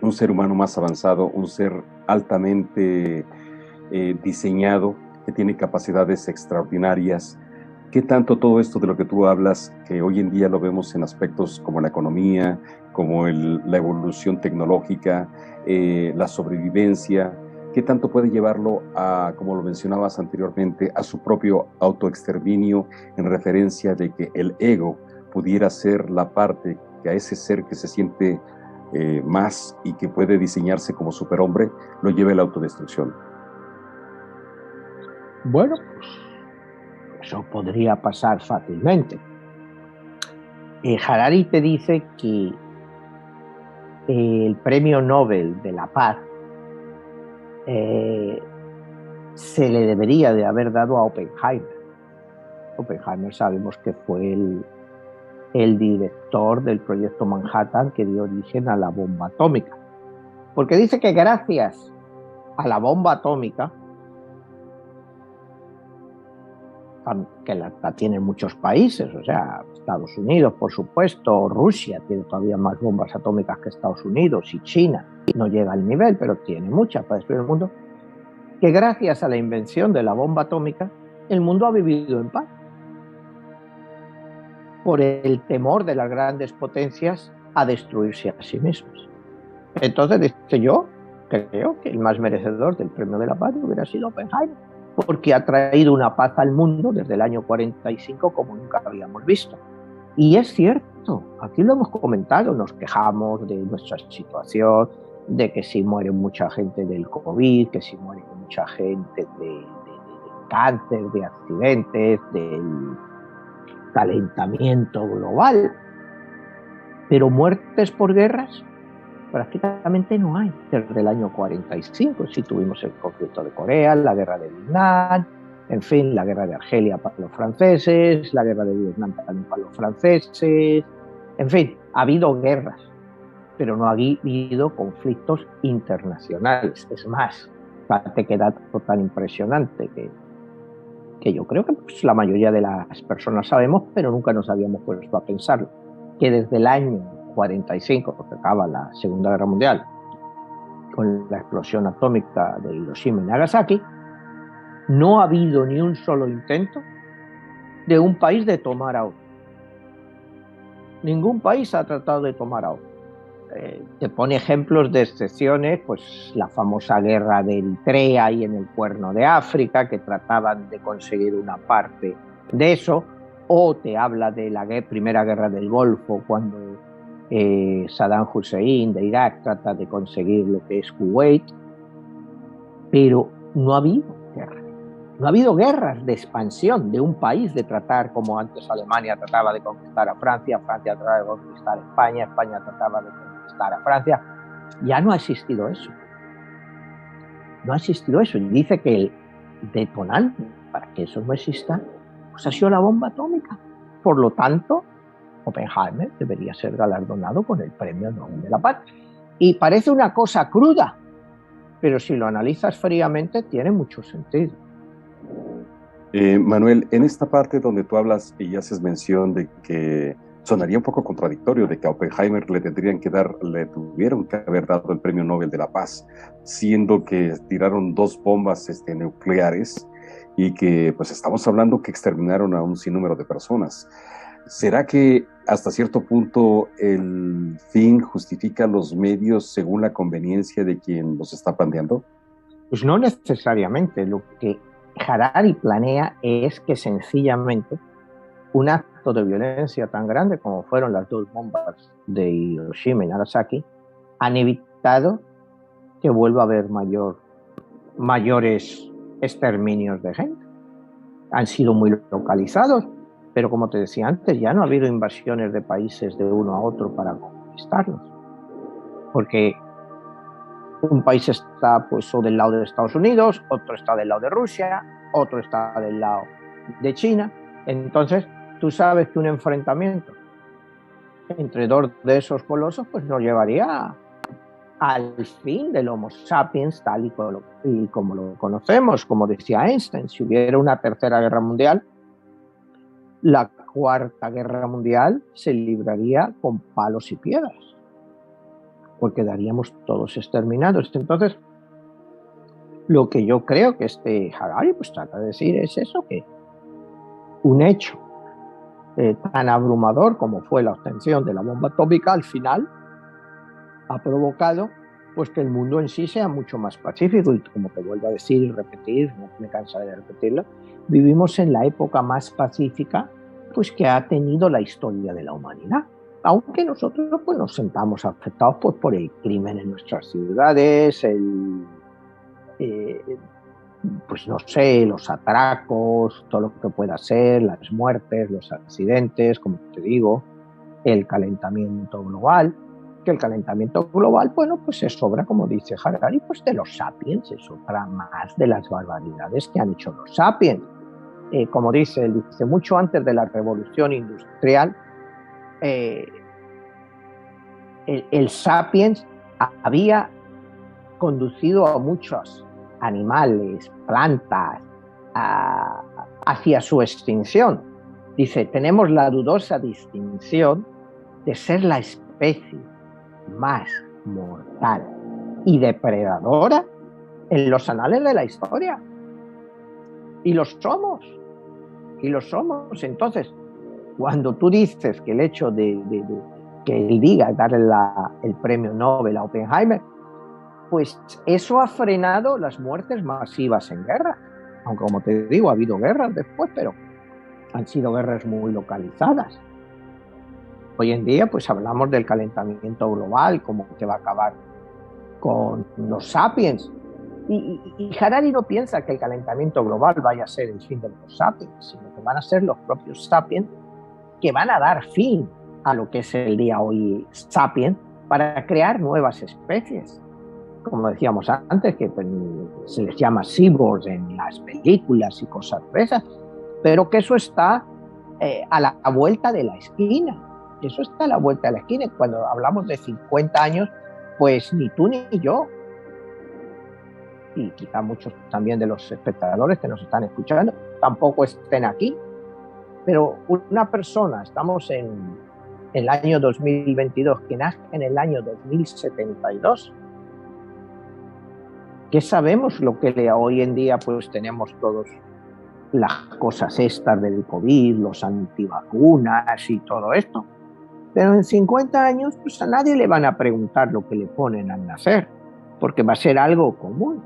un ser humano más avanzado, un ser altamente diseñado, que tiene capacidades extraordinarias, ¿qué tanto todo esto de lo que tú hablas, que hoy en día lo vemos en aspectos como la economía, como la evolución tecnológica, la sobrevivencia, qué tanto puede llevarlo a, como lo mencionabas anteriormente, a su propio autoexterminio en referencia de que el ego pudiera ser la parte que a ese ser que se siente más y que puede diseñarse como superhombre, lo lleve a la autodestrucción? Bueno, pues eso podría pasar fácilmente. Harari te dice que el premio Nobel de la Paz se le debería de haber dado a Oppenheimer. Oppenheimer sabemos que fue el director del proyecto Manhattan que dio origen a la bomba atómica. Porque dice que gracias a la bomba atómica, que la tienen muchos países, o sea, Estados Unidos, por supuesto, Rusia tiene todavía más bombas atómicas que Estados Unidos y China no llega al nivel, pero tiene muchas para destruir el mundo. que gracias a la invención de la bomba atómica, el mundo ha vivido en paz. Por el temor de las grandes potencias a destruirse a sí mismos. Entonces, dice, yo creo que el más merecedor del premio de la paz hubiera sido Oppenheimer, porque ha traído una paz al mundo desde el año 45 como nunca habíamos visto. Y es cierto, aquí lo hemos comentado, nos quejamos de nuestra situación, de que si muere mucha gente del COVID, que si muere mucha gente de cáncer, de accidentes, del calentamiento global. Pero muertes por guerras prácticamente no hay. Desde el año 45 sí tuvimos el conflicto de Corea, la guerra de Vietnam, en fin, la guerra de Argelia para los franceses, la guerra de Vietnam también para los franceses, en fin, ha habido guerras, pero no ha habido conflictos internacionales. Es más, te queda tan impresionante que yo creo que pues, la mayoría de las personas sabemos, pero nunca nos habíamos puesto a pensarlo, que desde el año 45, que acaba la Segunda Guerra Mundial, con la explosión atómica de Hiroshima y Nagasaki, no ha habido ni un solo intento de un país de tomar a otro. Ningún país ha tratado de tomar a otro. Te pone ejemplos de excepciones, pues la famosa guerra de Eritrea y en el Cuerno de África, que trataban de conseguir una parte de eso, o te habla de la primera guerra del Golfo, cuando Saddam Hussein de Irak trata de conseguir lo que es Kuwait, pero no ha habido guerras. No ha habido guerras de expansión de un país, de tratar como antes Alemania trataba de conquistar a Francia, Francia trataba de conquistar a España, España trataba de conquistar a Francia. Ya no ha existido eso. No ha existido eso. Y dice que el detonante para que eso no exista pues ha sido la bomba atómica. Por lo tanto, Oppenheimer debería ser galardonado con el Premio Nobel de la Paz. Y parece una cosa cruda, pero si lo analizas fríamente tiene mucho sentido. Manuel, en esta parte donde tú hablas y haces mención de que sonaría un poco contradictorio de que a Oppenheimer le tuvieron que haber dado el Premio Nobel de la Paz, siendo que tiraron 2 bombas nucleares y que pues estamos hablando que exterminaron a un sinnúmero de personas. ¿Será que hasta cierto punto el fin justifica los medios según la conveniencia de quien los está planteando? Pues no necesariamente. Lo que Harari planea es que sencillamente un acto de violencia tan grande como fueron las 2 bombas de Hiroshima y Nagasaki han evitado que vuelva a haber mayores exterminios de gente. Han sido muy localizados, pero como te decía antes, ya no ha habido invasiones de países de uno a otro para conquistarlos. Porque un país está pues o del lado de Estados Unidos, otro está del lado de Rusia, otro está del lado de China. Entonces, tú sabes que un enfrentamiento entre 2 de esos colosos pues nos llevaría al fin del Homo sapiens tal y como lo conocemos. Como decía Einstein, si hubiera una tercera guerra mundial, la cuarta guerra mundial se libraría con palos y piedras, porque quedaríamos todos exterminados. Entonces, lo que yo creo que Harari pues trata de decir es eso, que un hecho tan abrumador como fue la obtención de la bomba atómica al final ha provocado pues que el mundo en sí sea mucho más pacífico. Y como te vuelvo a decir y repetir, no me cansaré de repetirlo, vivimos en la época más pacífica pues que ha tenido la historia de la humanidad. Aunque nosotros pues, nos sentamos afectados pues, por el crimen en nuestras ciudades, pues no sé, los atracos, todo lo que pueda ser, las muertes, los accidentes, como te digo, el calentamiento global, que el calentamiento global, bueno, pues es obra, como dice Harari, pues de los sapiens, es otra más de las barbaridades que han hecho los sapiens. Como dice, él dice, mucho antes de la revolución industrial, el sapiens había conducido a muchos animales, plantas, hacia su extinción. Dice, tenemos la dudosa distinción de ser la especie más mortal y depredadora en los anales de la historia. Y lo somos. Y lo somos. Entonces, cuando tú dices que el hecho de que él diga darle el premio Nobel a Oppenheimer, pues eso ha frenado las muertes masivas en guerra. Aunque, como te digo, ha habido guerras después, pero han sido guerras muy localizadas. Hoy en día, pues hablamos del calentamiento global, como que va a acabar con los sapiens. Y Harari no piensa que el calentamiento global vaya a ser el fin de los sapiens, sino que van a ser los propios sapiens que van a dar fin a lo que es el día hoy sapiens para crear nuevas especies. Como decíamos antes, que pues, se les llama cyborgs en las películas y cosas de esas, pero que eso está a la vuelta de la esquina. Eso está a la vuelta de la esquina. Cuando hablamos de 50 años, pues ni tú ni yo, y quizá muchos también de los espectadores que nos están escuchando, tampoco estén aquí. Pero una persona, estamos en el año 2022, que nace en el año 2072, ¿qué sabemos lo que hoy en día pues tenemos todos las cosas estas del COVID, los antivacunas y todo esto? Pero en 50 años pues a nadie le van a preguntar lo que le ponen al nacer, porque va a ser algo común.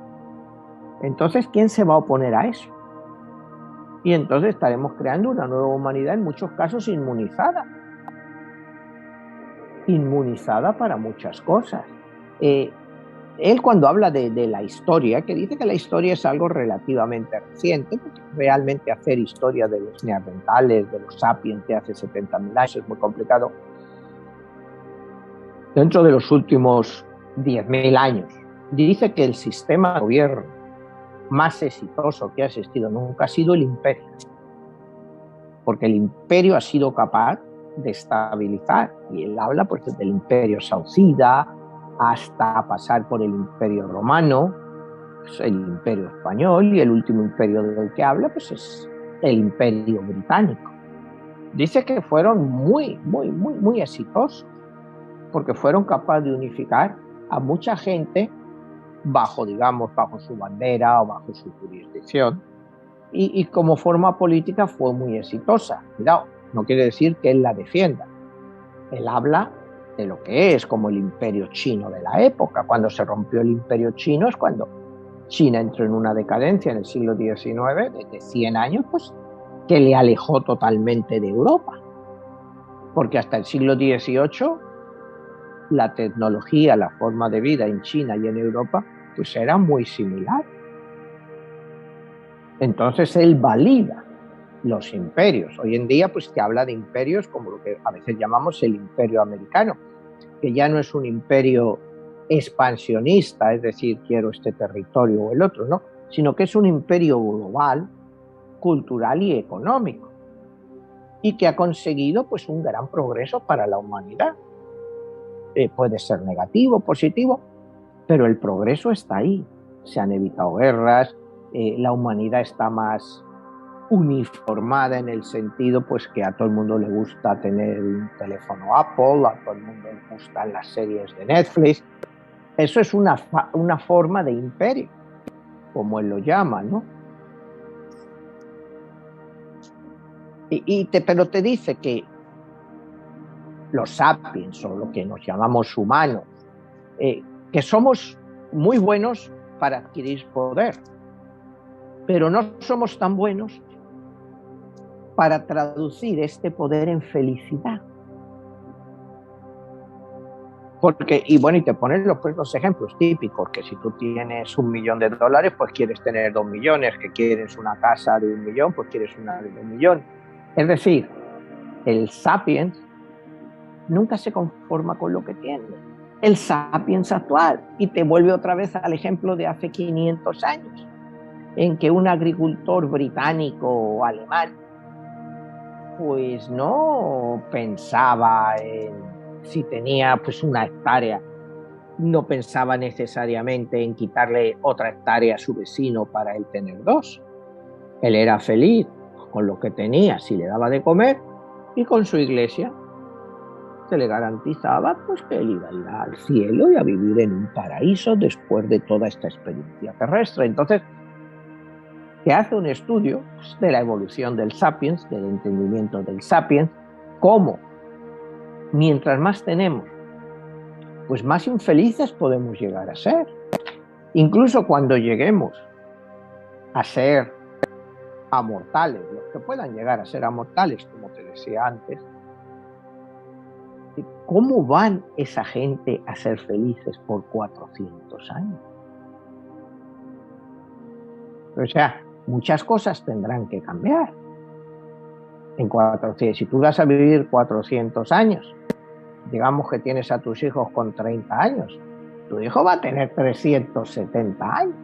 Entonces, ¿quién se va a oponer a eso? Y entonces estaremos creando una nueva humanidad, en muchos casos inmunizada. Inmunizada para muchas cosas. Él cuando habla de la historia, que dice que la historia es algo relativamente reciente, porque realmente hacer historia de los neandertales, de los sapiens de hace 70.000 años es muy complicado. Dentro de los últimos 10.000 años, dice que el sistema de gobierno más exitoso que ha existido nunca ha sido el imperio, porque el imperio ha sido capaz de estabilizar, y él habla pues desde el imperio saucida hasta pasar por el imperio romano, pues el imperio español, y el último imperio del que habla pues es el imperio británico. Dice que fueron muy exitosos, porque fueron capaces de unificar a mucha gente bajo su bandera o bajo su jurisdicción, y como forma política fue muy exitosa. Cuidado, no quiere decir que él la defienda. Él habla de lo que es como el imperio chino de la época. Cuando se rompió el imperio chino es cuando China entró en una decadencia en el siglo XIX, de 100 años, pues que le alejó totalmente de Europa. Porque hasta el siglo XVIII la tecnología, la forma de vida en China y en Europa pues era muy similar. Entonces él valida los imperios. Hoy en día pues que habla de imperios como lo que a veces llamamos el imperio americano, que ya no es un imperio expansionista, es decir, quiero este territorio o el otro, no, sino que es un imperio global, cultural y económico, y que ha conseguido pues un gran progreso para la humanidad. Puede ser negativo, positivo, pero el progreso está ahí. Se han evitado guerras, la humanidad está más uniformada en el sentido pues que a todo el mundo le gusta tener un teléfono Apple, a todo el mundo le gustan las series de Netflix. Eso es una forma de imperio, como él lo llama, ¿no? Pero te dice que los sapiens, o lo que nos llamamos humanos, que somos muy buenos para adquirir poder, pero no somos tan buenos para traducir este poder en felicidad. Porque, y te ponen los ejemplos típicos, que si tú tienes $1.000.000, pues quieres tener 2 millones, que quieres una casa de 1 millón, pues quieres una de 1 millón. Es decir, el sapiens nunca se conforma con lo que tiene. El sapiens actual, y te vuelve otra vez al ejemplo de hace 500 años, en que un agricultor británico o alemán pues no pensaba en si tenía pues una hectárea, no pensaba necesariamente en quitarle otra hectárea a su vecino para él tener 2. Él era feliz con lo que tenía, si le daba de comer, y con su iglesia. se le garantizaba pues que él iba a ir al cielo y a vivir en un paraíso después de toda esta experiencia terrestre. Entonces, se hace un estudio pues, de la evolución del sapiens, del entendimiento del sapiens, cómo mientras más tenemos, pues más infelices podemos llegar a ser. Incluso cuando lleguemos a ser amortales, los que puedan llegar a ser amortales, como te decía antes, ¿cómo van esa gente a ser felices por 400 años? O sea, muchas cosas tendrán que cambiar. Si tú vas a vivir 400 años, digamos que tienes a tus hijos con 30 años, tu hijo va a tener 370 años,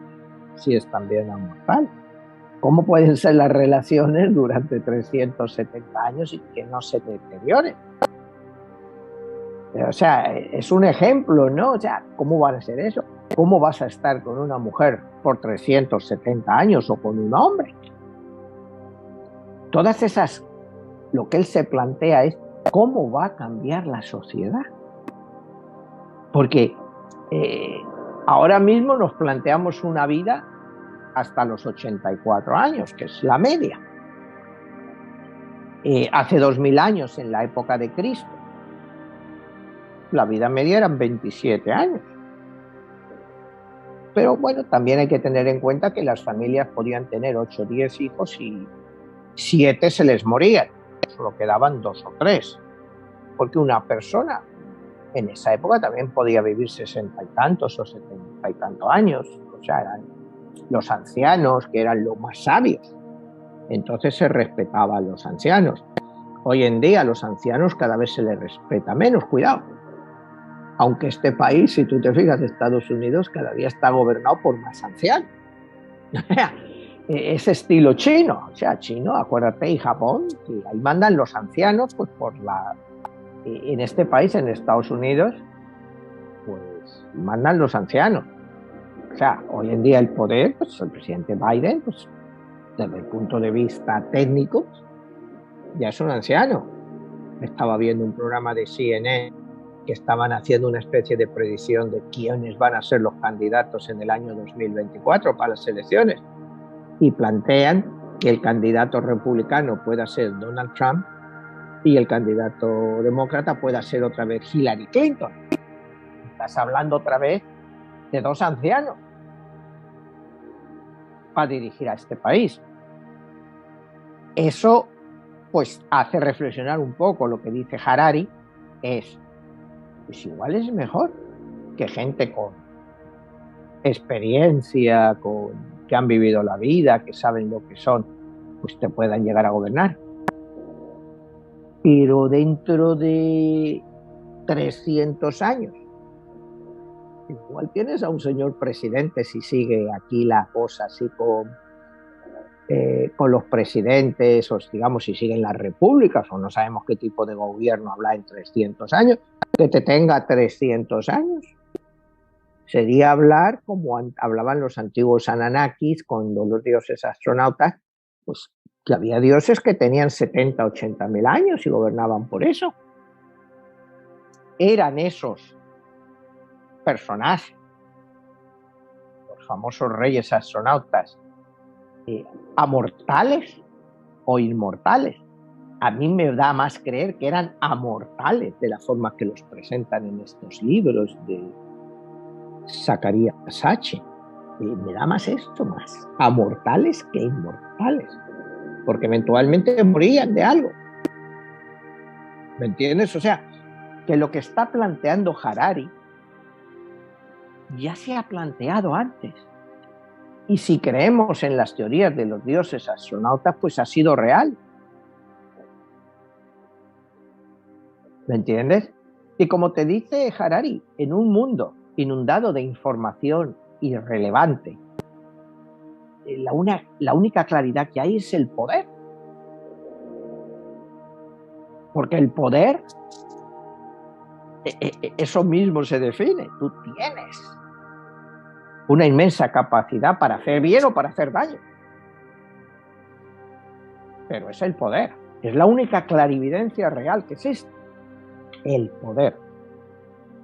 si es también amortal. ¿Cómo pueden ser las relaciones durante 370 años y que no se deterioren? O sea, es un ejemplo, ¿no? O sea, ¿cómo van a ser eso? ¿Cómo vas a estar con una mujer por 370 años o con un hombre? Todas esas, lo que él se plantea es cómo va a cambiar la sociedad. Porque ahora mismo nos planteamos una vida hasta los 84 años, que es la media. Hace 2000 años, en la época de Cristo, la vida media eran 27 años. Pero bueno, también hay que tener en cuenta que las familias podían tener 8 o 10 hijos y 7 se les morían. Solo quedaban 2 o 3. Porque una persona en esa época también podía vivir 60 y tantos o 70 y tantos años. O sea, eran los ancianos, que eran los más sabios. Entonces se respetaba a los ancianos. Hoy en día a los ancianos cada vez se les respeta menos, cuidado. Aunque este país, si tú te fijas, Estados Unidos, cada día está gobernado por más ancianos. Es estilo chino, o sea, chino, acuérdate, y Japón, que ahí mandan los ancianos, pues en este país, en Estados Unidos, pues mandan los ancianos. O sea, hoy en día el poder, pues el presidente Biden, pues desde el punto de vista técnico, ya es un anciano. Estaba viendo un programa de CNN que estaban haciendo una especie de predicción de quiénes van a ser los candidatos en el año 2024 para las elecciones. Y plantean que el candidato republicano pueda ser Donald Trump y el candidato demócrata pueda ser otra vez Hillary Clinton. Estás hablando otra vez de 2 ancianos para dirigir a este país. Eso pues hace reflexionar un poco. Lo que dice Harari es, pues igual es mejor que gente con experiencia, que han vivido la vida, que saben lo que son, pues te puedan llegar a gobernar. Pero dentro de 300 años, igual tienes a un señor presidente, si sigue aquí la cosa así con los presidentes, o digamos si siguen las repúblicas, o no sabemos qué tipo de gobierno habla en 300 años, que te tenga 300 años. Sería hablar como hablaban los antiguos Anunnakis, cuando los dioses astronautas, pues que había dioses que tenían 70, 80 mil años y gobernaban por eso. Eran esos personajes, los famosos reyes astronautas, amortales o inmortales. A mí me da más creer que eran amortales de la forma que los presentan en estos libros de Zacarías H. Me da más esto, más amortales que inmortales, porque eventualmente morían de algo. ¿Me entiendes? O sea, que lo que está planteando Harari ya se ha planteado antes. Y si creemos en las teorías de los dioses astronautas, pues ha sido real. ¿Me entiendes? Y como te dice Harari, en un mundo inundado de información irrelevante, la única claridad que hay es el poder. Porque el poder, eso mismo se define. Tú tienes una inmensa capacidad para hacer bien o para hacer daño. Pero es el poder. Es la única clarividencia real que existe. El poder,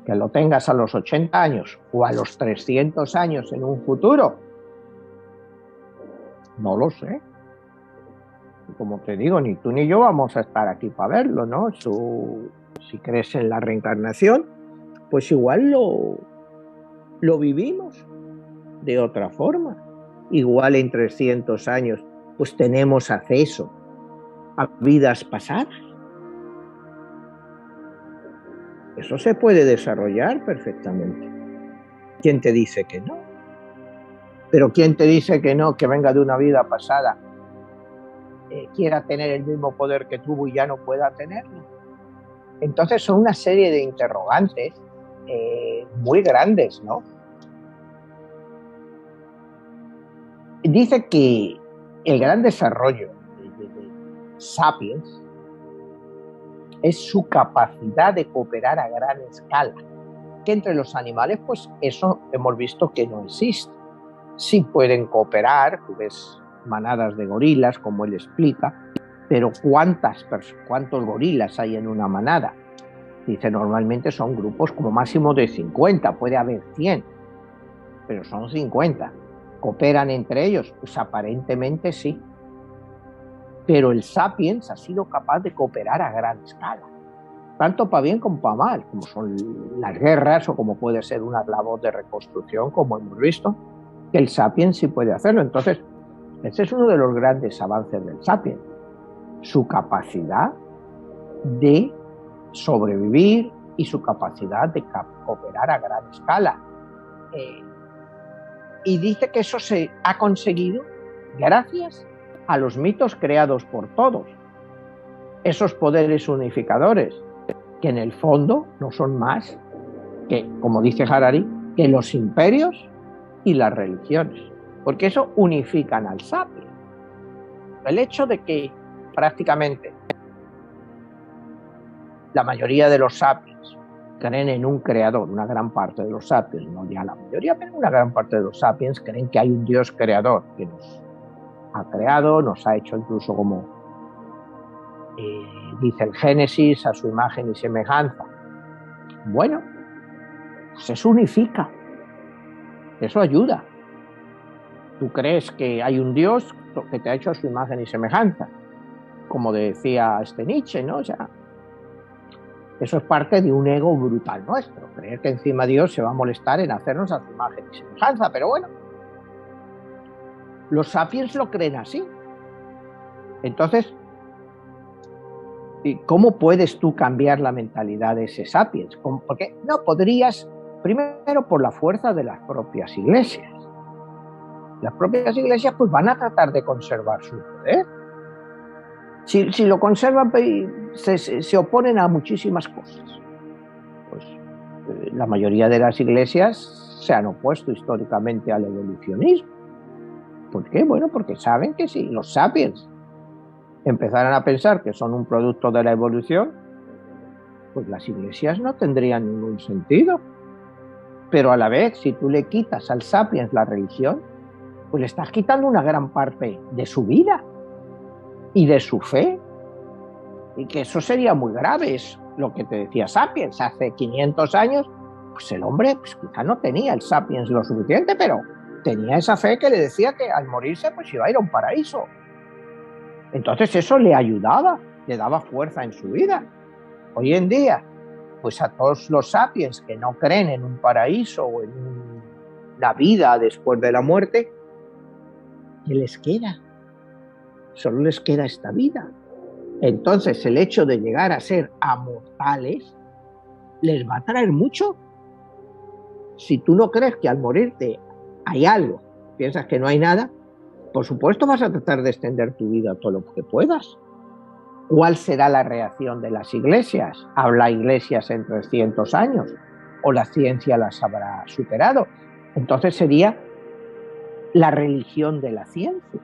que lo tengas a los 80 años o a los 300 años en un futuro, no lo sé. Como te digo, ni tú ni yo vamos a estar aquí para verlo, ¿no? Si crees en la reencarnación, pues igual lo vivimos de otra forma. Igual en 300 años, pues tenemos acceso a vidas pasadas. Eso se puede desarrollar perfectamente. ¿Quién te dice que no? Pero ¿quién te dice que no, que venga de una vida pasada, quiera tener el mismo poder que tuvo y ya no pueda tenerlo? Entonces son una serie de interrogantes muy grandes, ¿no? Dice que el gran desarrollo de Sapiens es su capacidad de cooperar a gran escala, que entre los animales, pues eso hemos visto que no existe. Sí pueden cooperar, tú ves manadas de gorilas, como él explica, pero ¿cuántos gorilas hay en una manada? Dice, normalmente son grupos como máximo de 50, puede haber 100, pero son 50. ¿Cooperan entre ellos? Pues aparentemente sí. Pero el Sapiens ha sido capaz de cooperar a gran escala, tanto para bien como para mal, como son las guerras o como puede ser una labor de reconstrucción, como hemos visto, que el Sapiens sí puede hacerlo. Entonces, ese es uno de los grandes avances del Sapiens, su capacidad de sobrevivir y su capacidad de cooperar a gran escala. Y dice que eso se ha conseguido gracias a los mitos creados por todos. Esos poderes unificadores, que en el fondo no son más que, como dice Harari, que los imperios y las religiones, porque eso unifican al Sapiens. El hecho de que prácticamente la mayoría de los Sapiens creen en un creador, una gran parte de los Sapiens, no ya la mayoría, pero una gran parte de los Sapiens creen que hay un Dios creador que nos ha creado, nos ha hecho incluso como dice el Génesis, a su imagen y semejanza. Bueno, pues eso unifica, eso ayuda. Tú crees que hay un Dios que te ha hecho a su imagen y semejanza, como decía Nietzsche, ¿no? O sea, eso es parte de un ego brutal nuestro, creer que encima Dios se va a molestar en hacernos a su imagen y semejanza, pero bueno, los Sapiens lo creen así. Entonces, ¿cómo puedes tú cambiar la mentalidad de ese Sapiens? Porque no podrías, primero por la fuerza de las propias iglesias. Las propias iglesias pues van a tratar de conservar su poder. Si lo conservan, se oponen a muchísimas cosas. Pues la mayoría de las iglesias se han opuesto históricamente al evolucionismo. ¿Por qué? Bueno, porque saben que si los Sapiens empezaran a pensar que son un producto de la evolución, pues las iglesias no tendrían ningún sentido. Pero a la vez, si tú le quitas al Sapiens la religión, pues le estás quitando una gran parte de su vida y de su fe. Y que eso sería muy grave, es lo que te decía Sapiens. Hace 500 años, pues el hombre pues quizá no tenía el Sapiens lo suficiente, pero tenía esa fe que le decía que al morirse pues iba a ir a un paraíso. Entonces eso le ayudaba, le daba fuerza en su vida. Hoy en día, pues a todos los Sapiens que no creen en un paraíso o en una vida después de la muerte, ¿qué les queda? Solo les queda esta vida. Entonces el hecho de llegar a ser amortales les va a traer mucho. Si tú no crees que al morirte hay algo, piensas que no hay nada, por supuesto vas a tratar de extender tu vida todo lo que puedas. ¿Cuál será la reacción de las iglesias? ¿Habrá iglesias en 300 años? ¿O la ciencia las habrá superado? Entonces sería la religión de la ciencia,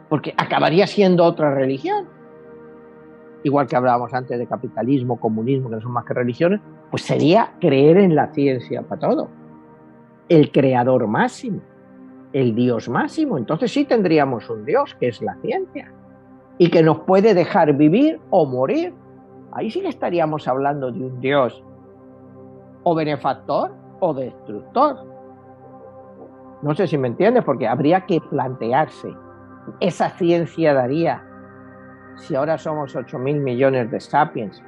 porque acabaría siendo otra religión. Igual que hablábamos antes de capitalismo, comunismo, que no son más que religiones, pues sería creer en la ciencia para todo. El creador máximo, el Dios máximo. Entonces sí tendríamos un Dios, que es la ciencia, y que nos puede dejar vivir o morir Ahí sí que estaríamos hablando de un Dios o benefactor o destructor. No sé si me entiendes, porque habría que plantearse, esa ciencia daría, si ahora somos 8.000 millones de sapiens,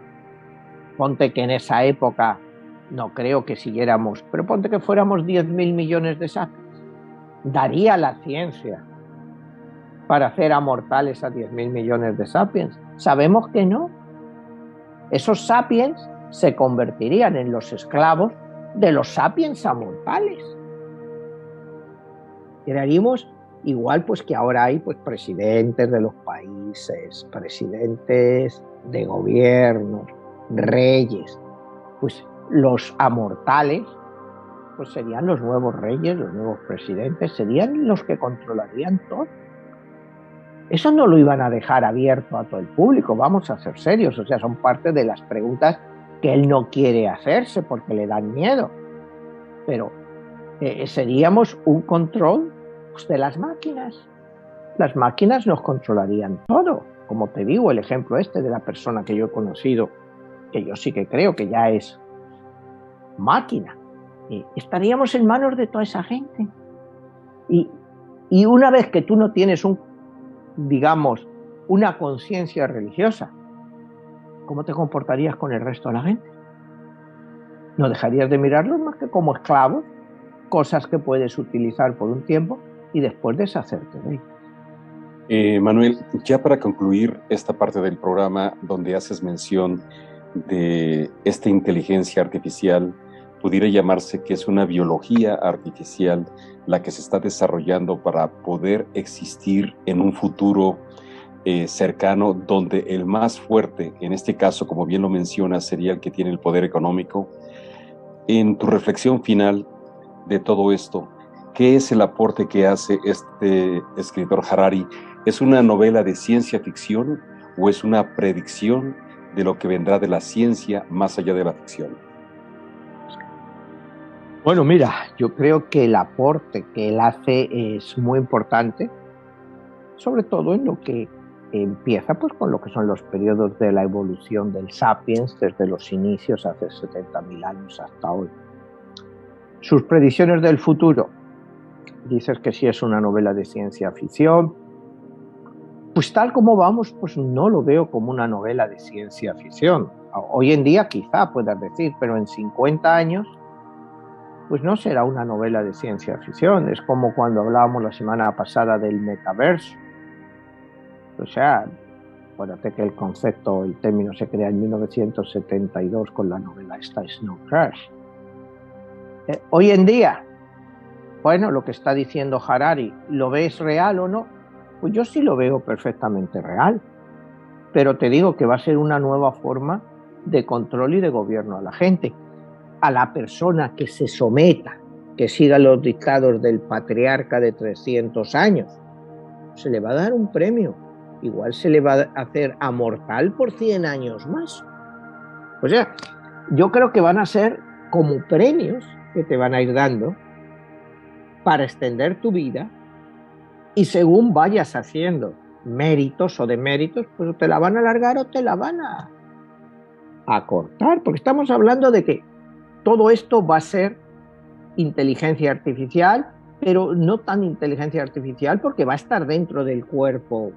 ponte que en esa época no creo que siguiéramos, pero ponte que fuéramos 10.000 millones de sapiens, ¿daría la ciencia para hacer amortales a 10.000 millones de sapiens? Sabemos que no. Esos sapiens se convertirían en los esclavos de los sapiens amortales. Crearíamos igual pues que ahora hay pues presidentes de los países, presidentes de gobiernos, reyes. Pues los amortales pues serían los nuevos reyes, los nuevos presidentes, serían los que controlarían todo. Eso no lo iban a dejar abierto a todo el público, vamos a ser serios, o sea, son parte de las preguntas que él no quiere hacerse porque le dan miedo. Pero seríamos un control pues, de las máquinas. Las máquinas nos controlarían todo. Como te digo, el ejemplo este de la persona que yo he conocido, que yo sí que creo que ya es máquina. Estaríamos en manos de toda esa gente. Y una vez que tú no tienes digamos, una conciencia religiosa, ¿cómo te comportarías con el resto de la gente? ¿No dejarías de mirarlos más que como esclavos? Cosas que puedes utilizar por un tiempo y después deshacerte de ellos. Manuel, ya para concluir esta parte del programa donde haces mención de esta inteligencia artificial, pudiera llamarse que es una biología artificial la que se está desarrollando para poder existir en un futuro cercano, donde el más fuerte, en este caso, como bien lo mencionas, sería el que tiene el poder económico. En tu reflexión final de todo esto, ¿qué es el aporte que hace este escritor Harari? ¿Es una novela de ciencia ficción o es una predicción de lo que vendrá de la ciencia más allá de la ficción? Bueno, mira, yo creo que el aporte que él hace es muy importante, sobre todo en lo que empieza pues con lo que son los periodos de la evolución del sapiens desde los inicios hace 70.000 años hasta hoy. Sus predicciones del futuro, dices que sí es una novela de ciencia ficción, pues tal como vamos, pues no lo veo como una novela de ciencia ficción. Hoy en día quizá puedas decir, pero en 50 años pues no será una novela de ciencia ficción. Es como cuando hablábamos la semana pasada del metaverso. O sea, acuérdate que el concepto, el término se crea en 1972 con la novela esta Snow Crash. Hoy en día, bueno, lo que está diciendo Harari, ¿lo ves real o no? Pues yo sí lo veo perfectamente real. Pero te digo que va a ser una nueva forma de control y de gobierno a la gente. A la persona que se someta, que siga los dictados del patriarca de 300 años, se le va a dar un premio. Igual se le va a hacer amortal por 100 años más. O sea, yo creo que van a ser como premios que te van a ir dando para extender tu vida y según vayas haciendo méritos o deméritos, pues te la van a alargar o te la van a cortar, porque estamos hablando de que todo esto va a ser inteligencia artificial, pero no tan inteligencia artificial porque va a estar dentro del cuerpo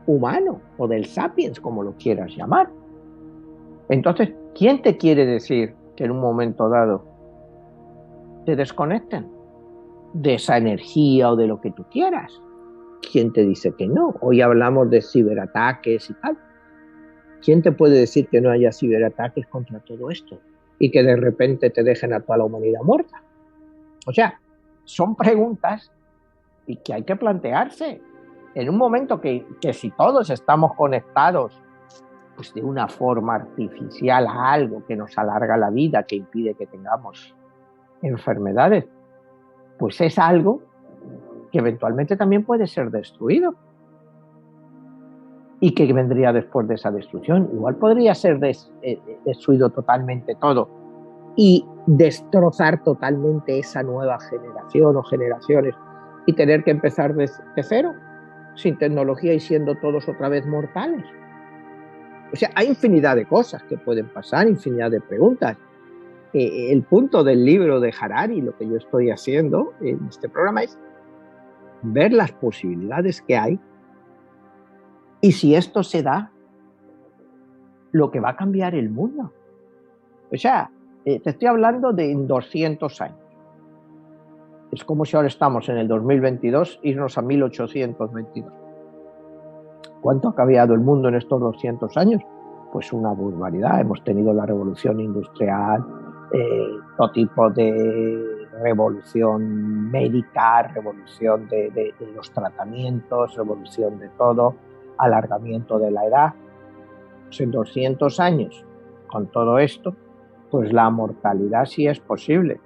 humano o del sapiens, como lo quieras llamar. Entonces, ¿quién te quiere decir que en un momento dado te desconecten de esa energía o de lo que tú quieras? ¿Quién te dice que no? Hoy hablamos de ciberataques y tal. ¿Quién te puede decir que no haya ciberataques contra todo esto y que de repente te dejen a toda la humanidad muerta? O sea, son preguntas y que hay que plantearse. En un momento que si todos estamos conectados pues de una forma artificial a algo que nos alarga la vida, que impide que tengamos enfermedades, pues es algo que eventualmente también puede ser destruido. ¿Y qué vendría después de esa destrucción? Igual podría ser destruido totalmente todo y destrozar totalmente esa nueva generación o generaciones y tener que empezar de cero, sin tecnología y siendo todos otra vez mortales. O sea, hay infinidad de cosas que pueden pasar, infinidad de preguntas. El punto del libro de Harari, lo que yo estoy haciendo en este programa, es ver las posibilidades que hay y si esto se da, lo que va a cambiar el mundo. O sea, te estoy hablando de en 200 años. Es como si ahora estamos en el 2022, irnos a 1822. ¿Cuánto ha cambiado el mundo en estos 200 años? Pues una barbaridad. Hemos tenido la revolución industrial, todo tipo de revolución médica, revolución de los tratamientos, revolución de todo, alargamiento de la edad. Pues en 200 años, con todo esto, pues la mortalidad sí es posible,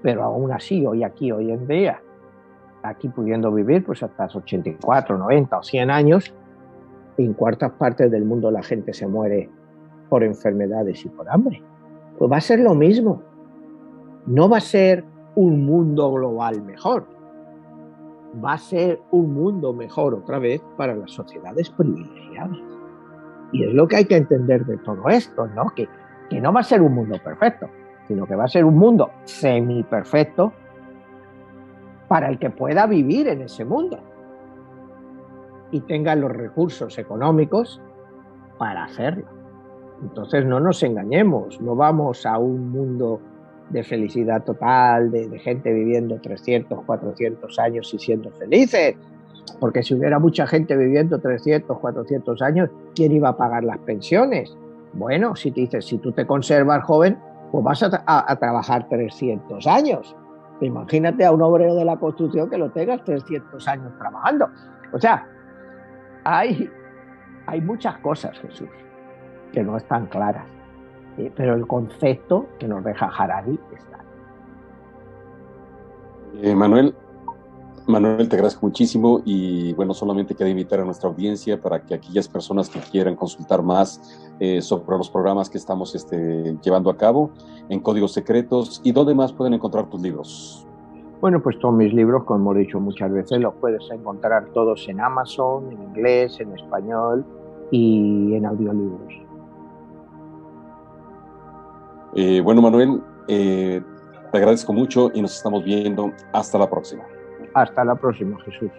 pero aún así, hoy aquí, hoy en día, aquí pudiendo vivir pues hasta los 84, 90 o 100 años, en cuartas partes del mundo la gente se muere por enfermedades y por hambre. Pues va a ser lo mismo. No va a ser un mundo global mejor. Va a ser un mundo mejor otra vez para las sociedades privilegiadas. Y es lo que hay que entender de todo esto, ¿no? Que no va a ser un mundo perfecto, sino que va a ser un mundo semi-perfecto para el que pueda vivir en ese mundo y tenga los recursos económicos para hacerlo. Entonces no nos engañemos, no vamos a un mundo de felicidad total, de gente viviendo 300, 400 años y siendo felices, porque si hubiera mucha gente viviendo 300, 400 años, ¿quién iba a pagar las pensiones? Bueno, si te dices, si tú te conservas joven, pues vas a trabajar 300 años. Imagínate a un obrero de la construcción que lo tengas 300 años trabajando. O sea, hay muchas cosas, Jesús, que no están claras, pero el concepto que nos deja Harari está. Manuel, te agradezco muchísimo y bueno, solamente queda invitar a nuestra audiencia para que aquellas personas que quieran consultar más sobre los programas que estamos llevando a cabo en Códigos Secretos y dónde más pueden encontrar tus libros. Bueno, pues todos mis libros, como hemos dicho muchas veces, los puedes encontrar todos en Amazon, en inglés, en español y en audiolibros. Bueno, Manuel, te agradezco mucho y nos estamos viendo. Hasta la próxima. Hasta la próxima, Jesús.